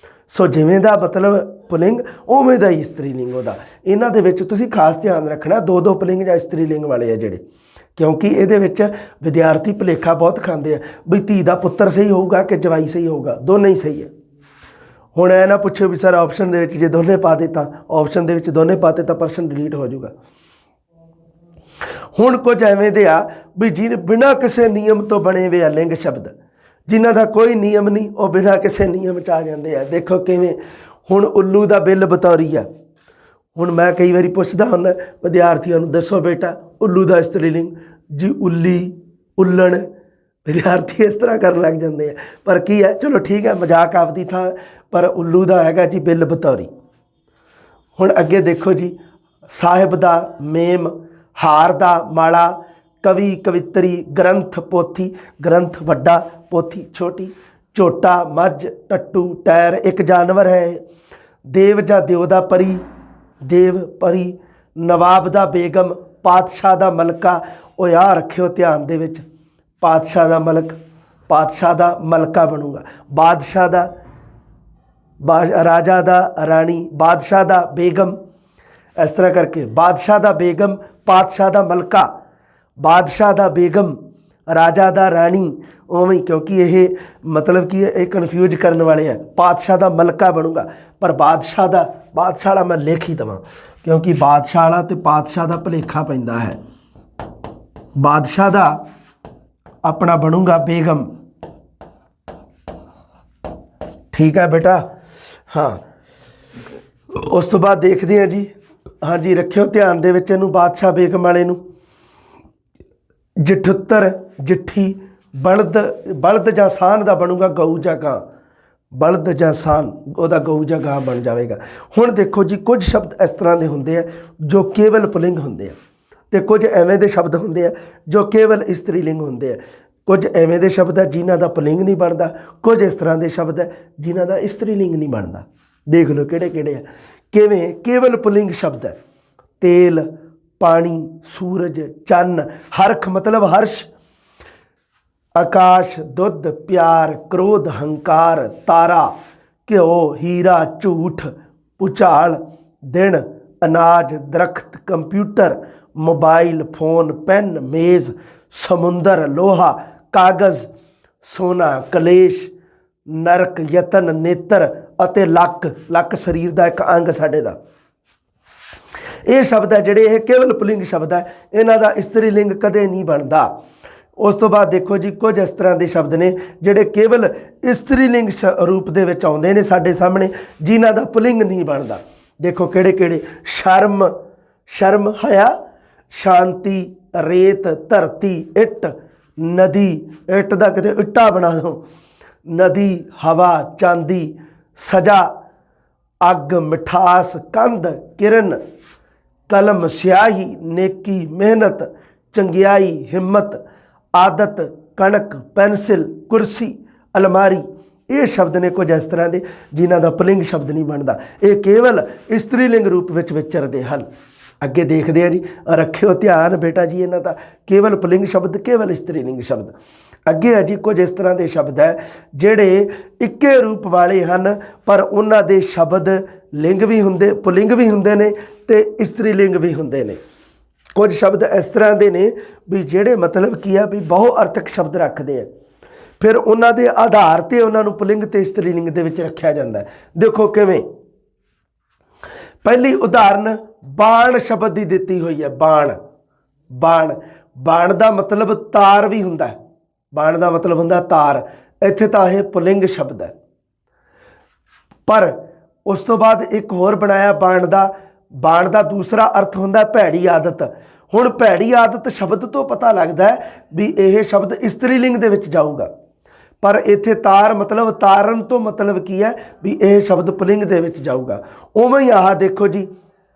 ਸੋ ਜਿਵੇਂ ਦਾ ਮਤਲਬ ਪੁਲਿੰਗ, ਉਵੇਂ ਦਾ ਹੀ ਇਸਤਰੀ-ਲਿੰਗ ਉਹਦਾ। ਇਹਨਾਂ ਦੇ ਵਿੱਚ ਤੁਸੀਂ ਖਾਸ ਧਿਆਨ ਰੱਖਣਾ, ਦੋ ਦੋ ਪੁਲਿੰਗ ਜਾਂ ਇਸਤਰੀ-ਲਿੰਗ ਵਾਲੇ ਆ ਜਿਹੜੇ, ਕਿਉਂਕਿ ਇਹਦੇ ਵਿੱਚ ਵਿਦਿਆਰਥੀ ਭੁਲੇਖਾ ਬਹੁਤ ਖਾਂਦੇ ਆ ਵੀ ਧੀ ਦਾ ਪੁੱਤਰ ਸਹੀ ਹੋਊਗਾ ਕਿ ਜਵਾਈ ਸਹੀ ਹੋਊਗਾ। ਦੋਨੇ ਹੀ ਸਹੀ ਹੈ। ਹੁਣ ਇਹ ਨਾ ਪੁੱਛੋ ਵੀ ਸਰ ਆਪਸ਼ਨ ਦੇ ਵਿੱਚ ਜੇ ਦੋਨੇ ਪਾ ਦੇ ਤਾਂ, ਆਪਸ਼ਨ ਦੇ ਵਿੱਚ ਦੋਨੇ ਪਾਤੇ ਤਾਂ ਪ੍ਰਸ਼ਨ ਡਿਲੀਟ ਹੋ ਜਾਊਗਾ। ਹੁਣ ਕੁਝ ਐਵੇਂ ਦੇ ਆ ਵੀ ਜਿਹਨੇ ਬਿਨਾਂ ਕਿਸੇ ਨਿਯਮ ਤੋਂ ਬਣੇ ਵੇ ਆ ਲਿੰਗ ਸ਼ਬਦ, ਜਿਨ੍ਹਾਂ ਦਾ ਕੋਈ ਨਿਯਮ ਨਹੀਂ, ਉਹ ਬਿਨਾਂ ਕਿਸੇ ਨਿਯਮ 'ਚ ਆ ਜਾਂਦੇ ਆ। ਦੇਖੋ ਕਿਵੇਂ, ਹੁਣ ਉੱਲੂ ਦਾ ਬਿੱਲ ਬਤੌਰੀ ਆ। ਹੁਣ ਮੈਂ ਕਈ ਵਾਰੀ ਪੁੱਛਦਾ ਹੁੰਦਾ ਵਿਦਿਆਰਥੀਆਂ ਨੂੰ, ਦੱਸੋ ਬੇਟਾ ਉੱਲੂ ਦਾ ਇਸਤਰੀ-ਲਿੰਗ ਜੀ, ਉੱਲੀ, ਉੱਲਣ। ਵਿਦਿਆਰਥੀ ਇਸ ਤਰ੍ਹਾਂ ਕਰਨ ਲੱਗ ਜਾਂਦੇ ਆ, ਪਰ ਕੀ ਹੈ, ਚਲੋ ਠੀਕ ਹੈ, ਮਜ਼ਾਕ ਆਪਦੀ ਥਾਂ, ਪਰ ਉੱਲੂ ਦਾ ਹੈਗਾ ਜੀ ਬਿੱਲ ਬਤੌਰੀ। ਹੁਣ ਅੱਗੇ ਦੇਖੋ ਜੀ, ਸਾਹਿਬ ਦਾ ਮੇਮ, ਹਾਰ ਦਾ ਮਾਲਾ, ਕਵੀ ਕਵਿੱਤਰੀ, ਗ੍ਰੰਥ ਪੋਥੀ। ਗ੍ਰੰਥ ਵੱਡਾ, ਪੋਥੀ ਛੋਟੀ। ਝੋਟਾ ਮੱਝ, ਟੱਟੂ ਟਾਇਰ, ਇੱਕ ਜਾਨਵਰ ਹੈ। ਦੇਵ ਜਾਂ ਦਿਓ ਦਾ ਪਰੀ, ਦੇਵ ਪਰੀ। ਨਵਾਬ ਦਾ ਬੇਗਮ, ਪਾਤਸ਼ਾਹ ਦਾ ਮਲਕਾ। ਉਹ ਯਾਦ ਰੱਖਿਓ ਧਿਆਨ ਦੇ ਵਿੱਚ, ਪਾਤਸ਼ਾਹ ਦਾ ਮਲਕ, ਪਾਤਸ਼ਾਹ ਦਾ ਮਲਕਾ ਬਣੂਗਾ। ਬਾਦਸ਼ਾਹ ਦਾ ਰਾਜਾ ਦਾ ਰਾਣੀ, ਬਾਦਸ਼ਾਹ ਦਾ ਬੇਗਮ। ਇਸ ਤਰ੍ਹਾਂ ਕਰਕੇ ਬਾਦਸ਼ਾਹ ਦਾ ਬੇਗਮ, ਪਾਤਸ਼ਾਹ ਦਾ ਮਲਕਾ। ਬਾਦਸ਼ਾਹ ਦਾ ਬੇਗਮ, ਰਾਜਾ ਦਾ ਰਾਣੀ। ਉਵੇਂ, ਕਿਉਂਕਿ ਇਹ ਮਤਲਬ ਕੀ ਇਹ ਕਨਫਿਊਜ਼ ਕਰਨ ਵਾਲੇ ਆ। ਪਾਤਸ਼ਾਹ ਦਾ ਮਲਕਾ ਬਣੂਗਾ, ਪਰ ਬਾਦਸ਼ਾਹ ਵਾਲਾ ਮੈਂ ਲਿਖ ਹੀ ਦੇਵਾਂ, ਕਿਉਂਕਿ ਬਾਦਸ਼ਾਹ ਵਾਲਾ ਅਤੇ ਪਾਤਸ਼ਾਹ ਦਾ ਭੁਲੇਖਾ ਪੈਂਦਾ ਹੈ। ਬਾਦਸ਼ਾਹ ਦਾ ਆਪਣਾ ਬਣੂਗਾ ਬੇਗਮ। ਠੀਕ ਹੈ ਬੇਟਾ, ਹਾਂ। ਉਸ ਤੋਂ ਬਾਅਦ ਦੇਖਦੇ ਹਾਂ ਜੀ, ਹਾਂਜੀ ਰੱਖਿਓ ਧਿਆਨ ਦੇ ਵਿੱਚ ਇਹਨੂੰ, ਬਾਦਸ਼ਾਹ ਬੇਗਮ ਵਾਲੇ ਨੂੰ। ਜਠੁੱਤਰ, ਜਿੱਠੀ। ਬਲਦ ਜਾਂ ਸਾਨ ਦਾ ਬਣੂਗਾ ਗਊ ਜਾਂ ਗਾਂ। ਬਲਦ ਜਾਂ ਸਾਨ, ਉਹਦਾ ਗਊ ਜਾਂ ਗਾਂ ਬਣ ਜਾਵੇਗਾ। ਹੁਣ ਦੇਖੋ ਜੀ, ਕੁਝ ਸ਼ਬਦ ਇਸ ਤਰ੍ਹਾਂ ਦੇ ਹੁੰਦੇ ਆ ਜੋ ਕੇਵਲ ਪੁਲਿੰਗ ਹੁੰਦੇ ਆ, ਤੇ ਕੁਝ ਐਵੇਂ ਦੇ ਸ਼ਬਦ ਹੁੰਦੇ ਆ ਜੋ ਕੇਵਲ ਇਸਤਰੀ ਲਿੰਗ ਹੁੰਦੇ ਆ। ਕੁਝ ਐਵੇਂ ਦੇ ਸ਼ਬਦ ਹੈ ਜਿਨ੍ਹਾਂ ਦਾ ਪੁਲਿੰਗ ਨਹੀਂ ਬਣਦਾ, ਕੁਝ ਇਸ ਤਰ੍ਹਾਂ ਦੇ ਸ਼ਬਦ ਹੈ ਜਿਨ੍ਹਾਂ ਦਾ ਇਸਤਰੀ ਲਿੰਗ ਨਹੀਂ ਬਣਦਾ। ਦੇਖ ਲਓ ਕਿਹੜੇ ਕਿਹੜੇ ਆ। ਕਿਵੇਂ ਕੇਵਲ ਪੁਲਿੰਗ ਸ਼ਬਦ ਹੈ, ਤੇਲ, ਪਾਣੀ, ਸੂਰਜ, ਚੰਨ, ਹਰਖ ਮਤਲਬ ਹਰਸ਼, ਆਕਾਸ਼, ਦੁੱਧ, ਪਿਆਰ, ਕ੍ਰੋਧ, ਹੰਕਾਰ, ਤਾਰਾ, ਘਿਓ, ਹੀਰਾ, ਝੂਠ, ਭੁਚਾਲ, ਦਿਨ, ਅਨਾਜ, ਦਰਖਤ, ਕੰਪਿਊਟਰ, ਮੋਬਾਈਲ ਫੋਨ, ਪੈਨ, ਮੇਜ਼, ਸਮੁੰਦਰ, ਲੋਹਾ, ਕਾਗਜ਼, ਸੋਨਾ, ਕਲੇਸ਼, ਨਰਕ, ਯਤਨ, ਨੇਤਰ ਅਤੇ ਲੱਕ। ਲੱਕ ਸਰੀਰ ਦਾ ਇੱਕ ਅੰਗ ਸਾਡੇ ਦਾ। ਇਹ ਸ਼ਬਦ ਹੈ ਜਿਹੜੇ ਇਹ ਕੇਵਲ ਪੁਲਿੰਗ ਸ਼ਬਦ ਹੈ, ਇਹਨਾਂ ਦਾ ਇਸਤਰੀ ਲਿੰਗ ਕਦੇ ਨਹੀਂ ਬਣਦਾ। ਉਸ ਤੋਂ ਬਾਅਦ ਦੇਖੋ ਜੀ, ਕੁਝ ਇਸ ਤਰ੍ਹਾਂ ਦੇ ਸ਼ਬਦ ਨੇ ਜਿਹੜੇ ਕੇਵਲ ਇਸਤਰੀ ਲਿੰਗ ਰੂਪ ਦੇ ਵਿੱਚ ਆਉਂਦੇ ਨੇ ਸਾਡੇ ਸਾਹਮਣੇ, ਜਿਨ੍ਹਾਂ ਦਾ ਪੁਲਿੰਗ ਨਹੀਂ ਬਣਦਾ। ਦੇਖੋ ਕਿਹੜੇ ਕਿਹੜੇ। ਸ਼ਰਮ, ਸ਼ਰਮ, ਹਯਾ, ਸ਼ਾਂਤੀ, ਰੇਤ, ਧਰਤੀ, ਇੱਟ, ਨਦੀ, ਇੱਟ ਦਾ ਕਿਤੇ ਇੱਟਾ ਬਣਾ ਦਿਓ, ਨਦੀ, ਹਵਾ, ਚਾਂਦੀ, ਸਜ਼ਾ, ਅੱਗ, ਮਿਠਾਸ, ਕੰਧ, ਕਿਰਨ, ਕਲਮ, ਸਿਆਹੀ, ਨੇਕੀ, ਮਿਹਨਤ, ਚੰਗਿਆਈ, ਹਿੰਮਤ, ਆਦਤ, ਕਣਕ, ਪੈਨਸਿਲ, ਕੁਰਸੀ, ਅਲਮਾਰੀ। ਇਹ ਸ਼ਬਦ ਨੇ ਕੁਝ ਇਸ ਤਰ੍ਹਾਂ ਦੇ ਜਿਨ੍ਹਾਂ ਦਾ ਪੁਲਿੰਗ ਸ਼ਬਦ ਨਹੀਂ ਬਣਦਾ, ਇਹ ਕੇਵਲ ਇਸਤਰੀ ਲਿੰਗ ਰੂਪ ਵਿੱਚ ਵਿਚਰਦੇ ਹਨ। ਅੱਗੇ ਦੇਖਦੇ ਆ ਜੀ, ਰੱਖਿਓ ਧਿਆਨ ਬੇਟਾ ਜੀ, ਇਹਨਾਂ ਦਾ ਕੇਵਲ ਪੁਲਿੰਗ ਸ਼ਬਦ, ਕੇਵਲ ਇਸਤਰੀ ਲਿੰਗ ਸ਼ਬਦ। ਅੱਗੇ ਹੈ ਜੀ, ਕੁਝ ਇਸ ਤਰ੍ਹਾਂ ਦੇ ਸ਼ਬਦ ਹੈ ਜਿਹੜੇ ਇੱਕੇ ਰੂਪ ਵਾਲੇ ਹਨ, ਪਰ ਉਹਨਾਂ ਦੇ ਸ਼ਬਦ ਲਿੰਗ ਵੀ ਹੁੰਦੇ, ਪੁਲਿੰਗ ਵੀ ਹੁੰਦੇ ਨੇ ਤੇ ਇਸਤਰੀ ਲਿੰਗ ਵੀ ਹੁੰਦੇ ਨੇ। ਕੁਝ ਸ਼ਬਦ ਇਸ ਤਰ੍ਹਾਂ ਦੇ ਨੇ ਵੀ ਜਿਹੜੇ ਮਤਲਬ ਕੀ ਆ ਵੀ ਬਹੁ ਅਰਥਕ ਸ਼ਬਦ ਰੱਖਦੇ ਆ, ਫਿਰ ਉਹਨਾਂ ਦੇ ਆਧਾਰ ਤੇ ਉਹਨਾਂ ਨੂੰ ਪੁਲਿੰਗ ਤੇ ਇਸਤਰੀ ਲਿੰਗ ਦੇ ਵਿੱਚ ਰੱਖਿਆ ਜਾਂਦਾ ਹੈ। ਦੇਖੋ ਕਿਵੇਂ। ਪਹਿਲੀ ਉਦਾਹਰਨ ਬਾਣ ਸ਼ਬਦ ਦੀ ਦਿੱਤੀ ਹੋਈ ਹੈ। ਬਾਣ, ਬਾਣ, ਬਾਣ ਦਾ ਮਤਲਬ ਤਾਰ ਵੀ ਹੁੰਦਾ ਹੈ। ਬਾਣ ਦਾ ਮਤਲਬ ਹੁੰਦਾ ਤਾਰ। ਇੱਥੇ ਤਾਂ ਇਹ ਪੁਲਿੰਗ ਸ਼ਬਦ ਹੈ, ਪਰ ਉਸ ਤੋਂ ਬਾਅਦ ਇੱਕ ਹੋਰ ਬਣਾਇਆ ਬਾਣ ਦਾ। ਬਾਣ ਦਾ ਦੂਸਰਾ ਅਰਥ ਹੁੰਦਾ ਭੈੜੀ ਆਦਤ। ਹੁਣ ਭੈੜੀ ਆਦਤ ਸ਼ਬਦ ਤੋਂ ਪਤਾ ਲੱਗਦਾ ਹੈ ਵੀ ਇਹ ਸ਼ਬਦ ਇਸਤਰੀ ਲਿੰਗ ਦੇ ਵਿੱਚ ਜਾਊਗਾ, ਪਰ ਇੱਥੇ ਤਾਰ ਮਤਲਬ ਤਾਰਨ ਤੋਂ ਮਤਲਬ ਕੀ ਹੈ ਵੀ ਇਹ ਸ਼ਬਦ ਪੁਲਿੰਗ ਦੇ ਵਿੱਚ ਜਾਊਗਾ। ਉਵੇਂ ਹੀ ਆਹ ਦੇਖੋ ਜੀ,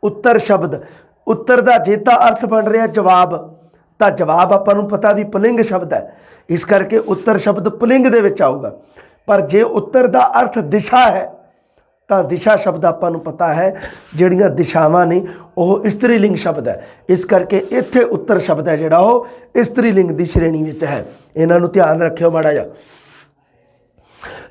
ਉੱਤਰ ਸ਼ਬਦ। ਉੱਤਰ ਦਾ ਜੇ ਤਾਂ ਅਰਥ ਬਣ ਰਿਹਾ ਜਵਾਬ, ਤਾਂ ਜਵਾਬ ਆਪਾਂ ਨੂੰ ਪਤਾ ਵੀ ਪੁਲਿੰਗ ਸ਼ਬਦ ਹੈ, ਇਸ ਕਰਕੇ ਉੱਤਰ ਸ਼ਬਦ ਪੁਲਿੰਗ ਦੇ ਵਿੱਚ ਆਊਗਾ। ਪਰ ਜੇ ਉੱਤਰ ਦਾ ਅਰਥ ਦਿਸ਼ਾ ਹੈ ਤਾਂ ਦਿਸ਼ਾ ਸ਼ਬਦ ਆਪਾਂ ਨੂੰ ਪਤਾ ਹੈ ਜਿਹੜੀਆਂ ਦਿਸ਼ਾਵਾਂ ਨੇ ਉਹ ਇਸਤਰੀ ਲਿੰਗ ਸ਼ਬਦ ਹੈ, ਇਸ ਕਰਕੇ ਇੱਥੇ ਉੱਤਰ ਸ਼ਬਦ ਹੈ ਜਿਹੜਾ ਉਹ ਇਸਤਰੀ ਲਿੰਗ ਦੀ ਸ਼੍ਰੇਣੀ ਵਿੱਚ ਹੈ। ਇਹਨਾਂ ਨੂੰ ਧਿਆਨ ਰੱਖਿਓ ਮਾੜਾ ਜਿਹਾ।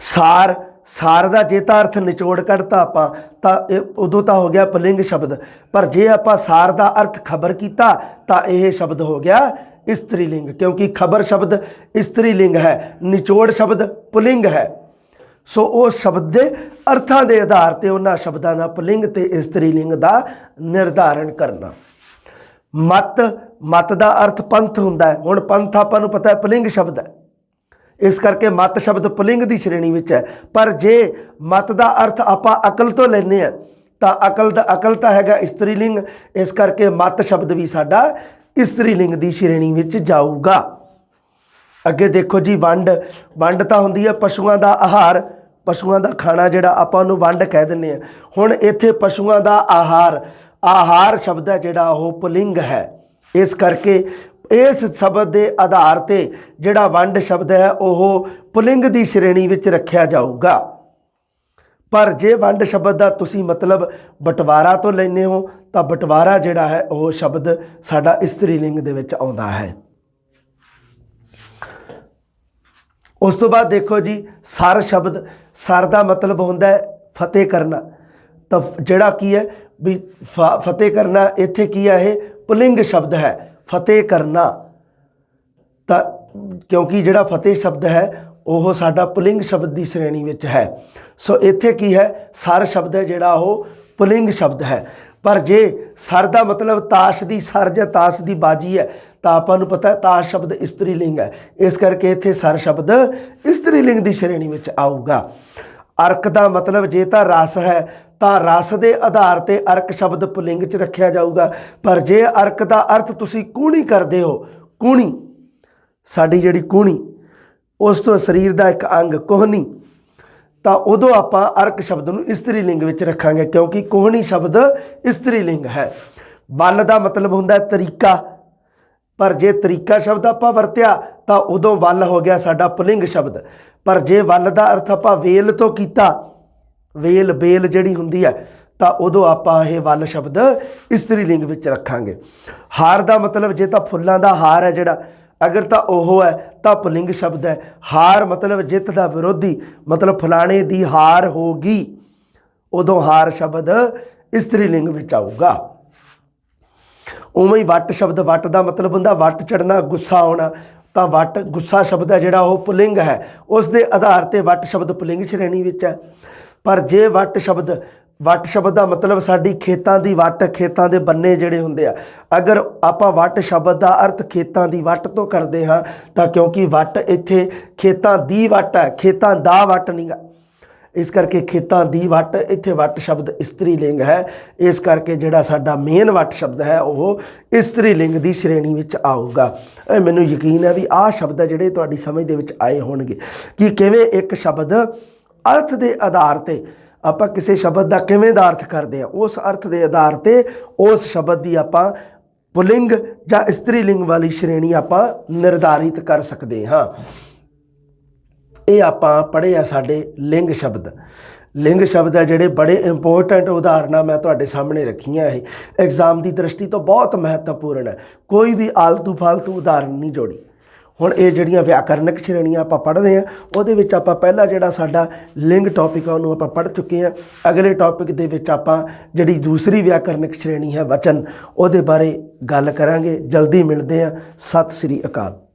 ਸਾਰ, ਸਾਰ ਦਾ ਜੇ ਤਾਂ ਅਰਥ ਨਿਚੋੜ ਕੱਢਤਾ ਆਪਾਂ ਤਾਂ ਇਹ ਉਦੋਂ ਤਾਂ ਹੋ ਗਿਆ ਪੁਲਿੰਗ ਸ਼ਬਦ, ਪਰ ਜੇ ਆਪਾਂ ਸਾਰ ਦਾ ਅਰਥ ਖਬਰ ਕੀਤਾ ਤਾਂ ਇਹ ਸ਼ਬਦ ਹੋ ਗਿਆ ਇਸਤਰੀ ਲਿੰਗ, ਕਿਉਂਕਿ ਖਬਰ ਸ਼ਬਦ ਇਸਤਰੀ ਲਿੰਗ ਹੈ, ਨਿਚੋੜ ਸ਼ਬਦ ਪੁਲਿੰਗ ਹੈ। ਸੋ ਉਸ ਸ਼ਬਦ ਦੇ ਅਰਥਾਂ ਦੇ ਆਧਾਰ ਤੇ ਉਹਨਾਂ ਸ਼ਬਦਾਂ ਦਾ ਪੁਲਿੰਗ ਤੇ ਇਸਤਰੀ ਲਿੰਗ ਦਾ ਨਿਰਧਾਰਨ ਕਰਨਾ। ਮਤ, ਮਤ ਦਾ ਅਰਥ ਪੰਥ ਹੁੰਦਾ ਹੈ। ਹੁਣ ਪੰਥ ਆਪਾਂ ਨੂੰ ਪਤਾ ਹੈ ਪੁਲਿੰਗ ਸ਼ਬਦ ਹੈ, ਇਸ ਕਰਕੇ ਮਤ ਸ਼ਬਦ ਪੁਲਿੰਗ ਦੀ ਸ਼੍ਰੇਣੀ ਵਿੱਚ ਹੈ। ਪਰ ਜੇ ਮਤ ਦਾ ਅਰਥ ਆਪਾਂ ਅਕਲ ਤੋਂ ਲੈਂਦੇ ਹਾਂ ਤਾਂ ਅਕਲ ਤਾਂ ਹੈਗਾ ਇਸਤਰੀ ਲਿੰਗ, ਇਸ ਕਰਕੇ ਮਤ ਸ਼ਬਦ ਵੀ ਸਾਡਾ ਇਸਤਰੀ ਲਿੰਗ ਦੀ ਸ਼੍ਰੇਣੀ ਵਿੱਚ ਜਾਊਗਾ। ਅੱਗੇ ਦੇਖੋ ਜੀ, ਵੰਡ। ਵੰਡ ਤਾਂ ਹੁੰਦੀ ਹੈ ਪਸ਼ੂਆਂ ਦਾ ਆਹਾਰ, ਪਸ਼ੂਆਂ ਦਾ ਖਾਣਾ ਜਿਹੜਾ ਆਪਾਂ ਉਹਨੂੰ ਵੰਡ ਕਹਿ ਦਿੰਦੇ ਹਾਂ। ਹੁਣ ਇੱਥੇ ਪਸ਼ੂਆਂ ਦਾ ਆਹਾਰ, ਆਹਾਰ ਸ਼ਬਦ ਹੈ ਜਿਹੜਾ ਉਹ ਪੁਲਿੰਗ ਹੈ, ਇਸ ਕਰਕੇ ਇਸ ਸ਼ਬਦ ਦੇ ਆਧਾਰ ਤੇ ਜਿਹੜਾ ਵੰਡ ਸ਼ਬਦ ਹੈ ਉਹ ਪੁਲਿੰਗ ਦੀ ਸ਼੍ਰੇਣੀ ਵਿੱਚ ਰੱਖਿਆ ਜਾਊਗਾ। ਪਰ ਜੇ ਵੰਡ ਸ਼ਬਦ ਦਾ ਤੁਸੀਂ ਮਤਲਬ ਬਟਵਾਰਾ ਤੋਂ ਲੈਂਦੇ ਹੋ ਤਾਂ ਬਟਵਾਰਾ ਜਿਹੜਾ ਹੈ ਉਹ ਸ਼ਬਦ ਸਾਡਾ ਇਸਤਰੀ ਲਿੰਗ ਦੇ ਵਿੱਚ ਆਉਂਦਾ ਹੈ। ਉਸ ਤੋਂ ਬਾਅਦ ਦੇਖੋ ਜੀ, ਸਰ ਸ਼ਬਦ। ਸਰ ਦਾ ਮਤਲਬ ਹੁੰਦਾ ਹੈ ਫਤਿਹ ਕਰਨਾ, ਤਾਂ ਜਿਹੜਾ ਕੀ ਹੈ ਵੀ ਫਤਿਹ ਕਰਨਾ, ਇੱਥੇ ਕੀ ਹੈ ਇਹ ਪੁਲਿੰਗ ਸ਼ਬਦ ਹੈ, ਫਤਿਹ ਕਰਨਾ। ਤਾਂ ਕਿਉਂਕਿ ਜਿਹੜਾ ਫਤਿਹ ਸ਼ਬਦ ਹੈ ਉਹ ਸਾਡਾ ਪੁਲਿੰਗ ਸ਼ਬਦ ਦੀ ਸ਼੍ਰੇਣੀ ਵਿੱਚ ਹੈ, ਸੋ ਇੱਥੇ ਕੀ ਹੈ ਸਰ ਸ਼ਬਦ ਹੈ ਜਿਹੜਾ ਉਹ ਪੁਲਿੰਗ ਸ਼ਬਦ ਹੈ। ਪਰ ਜੇ ਸਰ ਦਾ ਮਤਲਬ ਤਾਸ਼ ਦੀ ਸਰ ਜਾਂ ਤਾਸ਼ ਦੀ ਬਾਜੀ ਹੈ ਤਾਂ ਆਪਾਂ ਨੂੰ ਪਤਾ ਹੈ ਤਾਸ਼ ਸ਼ਬਦ ਇਸਤਰੀ ਲਿੰਗ ਹੈ, ਇਸ ਕਰਕੇ ਇੱਥੇ ਸਰ ਸ਼ਬਦ ਇਸਤਰੀ ਲਿੰਗ ਦੀ ਸ਼੍ਰੇਣੀ ਵਿੱਚ ਆਊਗਾ। ਅਰਕ ਦਾ ਮਤਲਬ ਜੇ ਤਾਂ ਰਸ ਹੈ ਤਾਂ ਰਸ ਦੇ ਆਧਾਰ ਤੇ ਅਰਕ ਸ਼ਬਦ ਪੁਲਿੰਗ 'ਚ ਰੱਖਿਆ ਜਾਊਗਾ। ਪਰ ਜੇ ਅਰਕ ਦਾ ਅਰਥ ਤੁਸੀਂ ਕੂਹਣੀ ਕਰਦੇ ਹੋ, ਕੂਹਣੀ ਸਾਡੀ ਜਿਹੜੀ ਕੂਹਣੀ, ਉਸ ਤੋਂ ਸਰੀਰ ਦਾ ਇੱਕ ਅੰਗ ਕੋਹਨੀ, ਤਾਂ ਉਦੋਂ ਆਪਾਂ ਅਰਕ ਸ਼ਬਦ ਨੂੰ ਇਸਤਰੀ ਲਿੰਗ ਵਿੱਚ ਰੱਖਾਂਗੇ, ਕਿਉਂਕਿ ਕੋਹਣੀ ਸ਼ਬਦ ਇਸਤਰੀ ਲਿੰਗ ਹੈ। ਵੱਲ ਦਾ ਮਤਲਬ ਹੁੰਦਾ ਤਰੀਕਾ, ਪਰ ਜੇ ਤਰੀਕਾ ਸ਼ਬਦ ਆਪਾਂ ਵਰਤਿਆ ਤਾਂ ਉਦੋਂ ਵੱਲ ਹੋ ਗਿਆ ਸਾਡਾ ਪੁਲਿੰਗ ਸ਼ਬਦ। ਪਰ ਜੇ ਵੱਲ ਦਾ ਅਰਥ ਆਪਾਂ ਵੇਲ ਤੋਂ ਕੀਤਾ, ਵੇਲ ਬੇਲ ਜਿਹੜੀ ਹੁੰਦੀ ਹੈ, ਤਾਂ ਉਦੋਂ ਆਪਾਂ ਇਹ ਵੱਲ ਸ਼ਬਦ ਇਸਤਰੀ ਲਿੰਗ ਵਿੱਚ ਰੱਖਾਂਗੇ। ਹਾਰ ਦਾ ਮਤਲਬ ਜੇ ਤਾਂ ਫੁੱਲਾਂ ਦਾ ਹਾਰ ਹੈ ਜਿਹੜਾ, ਅਗਰ ਤਾਂ ਉਹ ਹੈ ਤਾਂ ਪੁਲਿੰਗ ਸ਼ਬਦ ਹੈ। ਹਾਰ ਮਤਲਬ ਜਿੱਤ ਦਾ ਵਿਰੋਧੀ, ਮਤਲਬ ਫਲਾਣੇ ਦੀ ਹਾਰ ਹੋਗੀ, ਉਦੋਂ ਹਾਰ ਸ਼ਬਦ ਇਸਤਰੀ ਲਿੰਗ ਵਿੱਚ ਆਊਗਾ। ਉਵੇਂ ਹੀ ਵੱਟ ਸ਼ਬਦ, ਵੱਟ ਦਾ ਮਤਲਬ ਹੁੰਦਾ ਵੱਟ ਚੜ੍ਹਨਾ, ਗੁੱਸਾ ਆਉਣਾ, ਤਾਂ ਵੱਟ ਗੁੱਸਾ ਸ਼ਬਦ ਹੈ ਜਿਹੜਾ ਉਹ ਪੁਲਿੰਗ ਹੈ, ਉਸ ਦੇ ਆਧਾਰ 'ਤੇ ਵੱਟ ਸ਼ਬਦ ਪੁਲਿੰਗ ਸ਼੍ਰੇਣੀ ਵਿੱਚ ਹੈ। ਪਰ ਜੇ ਵੱਟ ਸ਼ਬਦ ਦਾ ਮਤਲਬ ਸਾਡੀ ਖੇਤਾਂ ਦੀ ਵੱਟ, ਖੇਤਾਂ ਦੇ ਬੰਨੇ ਜਿਹੜੇ ਹੁੰਦੇ ਆ, ਅਗਰ ਆਪਾਂ ਵੱਟ ਸ਼ਬਦ ਦਾ ਅਰਥ ਖੇਤਾਂ ਦੀ ਵੱਟ ਤੋਂ ਕਰਦੇ ਹਾਂ ਤਾਂ ਕਿਉਂਕਿ ਵੱਟ ਇੱਥੇ ਖੇਤਾਂ ਦੀ ਵੱਟ ਹੈ, ਖੇਤਾਂ ਦਾ ਵੱਟ ਨਹੀਂ ਗਾ, ਇਸ ਕਰਕੇ ਖੇਤਾਂ ਦੀ ਵੱਟ, ਇੱਥੇ ਵੱਟ ਸ਼ਬਦ ਇਸਤਰੀ ਲਿੰਗ ਹੈ। ਇਸ ਕਰਕੇ ਜਿਹੜਾ ਸਾਡਾ ਮੇਨ ਵੱਟ ਸ਼ਬਦ ਹੈ ਉਹ ਇਸਤਰੀ ਲਿੰਗ ਦੀ ਸ਼੍ਰੇਣੀ ਵਿੱਚ ਆਊਗਾ। ਮੈਨੂੰ ਯਕੀਨ ਹੈ ਵੀ ਆਹ ਸ਼ਬਦ ਹੈ ਜਿਹੜੇ ਤੁਹਾਡੀ ਸਮਝ ਦੇ ਵਿੱਚ ਆਏ ਹੋਣਗੇ ਕਿ ਕਿਵੇਂ ਇੱਕ ਸ਼ਬਦ ਅਰਥ ਦੇ ਆਧਾਰ 'ਤੇ ਆਪਾਂ ਕਿਸੇ ਸ਼ਬਦ ਦਾ ਕਿਵੇਂ ਦਾ ਅਰਥ ਕਰਦੇ ਹਾਂ, ਉਸ ਅਰਥ ਦੇ ਆਧਾਰ 'ਤੇ ਉਸ ਸ਼ਬਦ ਦੀ ਆਪਾਂ ਪੁਲਿੰਗ ਜਾਂ ਇਸਤਰੀ ਲਿੰਗ ਵਾਲੀ ਸ਼੍ਰੇਣੀ ਆਪਾਂ ਨਿਰਧਾਰਿਤ ਕਰ ਸਕਦੇ ਹਾਂ। ਇਹ ਆਪਾਂ ਪੜ੍ਹੇ ਆ ਸਾਡੇ ਲਿੰਗ ਸ਼ਬਦ। ਲਿੰਗ ਸ਼ਬਦ ਹੈ ਜਿਹੜੇ ਬੜੇ ਇੰਪੋਰਟੈਂਟ ਉਦਾਹਰਨਾਂ ਮੈਂ ਤੁਹਾਡੇ ਸਾਹਮਣੇ ਰੱਖੀਆਂ। ਇਹ ਐਗਜ਼ਾਮ ਦੀ ਦ੍ਰਿਸ਼ਟੀ ਤੋਂ ਬਹੁਤ ਮਹੱਤਵਪੂਰਨ ਹੈ, ਕੋਈ ਵੀ ਆਲਤੂ ਫਾਲਤੂ ਉਦਾਹਰਨ ਨਹੀਂ ਜੋੜੀ। ਹੁਣ ਇਹ ਜਿਹੜੀਆਂ ਵਿਆਕਰਨਕ ਸ਼੍ਰੇਣੀਆਂ ਆਪਾਂ ਪੜ੍ਹਦੇ ਹਾਂ ਉਹਦੇ ਵਿੱਚ ਆਪਾਂ ਪਹਿਲਾ ਜਿਹੜਾ ਸਾਡਾ ਲਿੰਗ ਟੌਪਿਕ ਆ ਉਹਨੂੰ ਆਪਾਂ ਪੜ੍ਹ ਚੁੱਕੇ ਹਾਂ। ਅਗਲੇ ਟੌਪਿਕ ਦੇ ਵਿੱਚ ਆਪਾਂ ਜਿਹੜੀ ਦੂਸਰੀ ਵਿਆਕਰਨਕ ਸ਼੍ਰੇਣੀ ਹੈ ਵਚਨ, ਉਹਦੇ ਬਾਰੇ ਗੱਲ ਕਰਾਂਗੇ। ਜਲਦੀ ਮਿਲਦੇ ਹਾਂ। ਸਤਿ ਸ੍ਰੀ ਅਕਾਲ।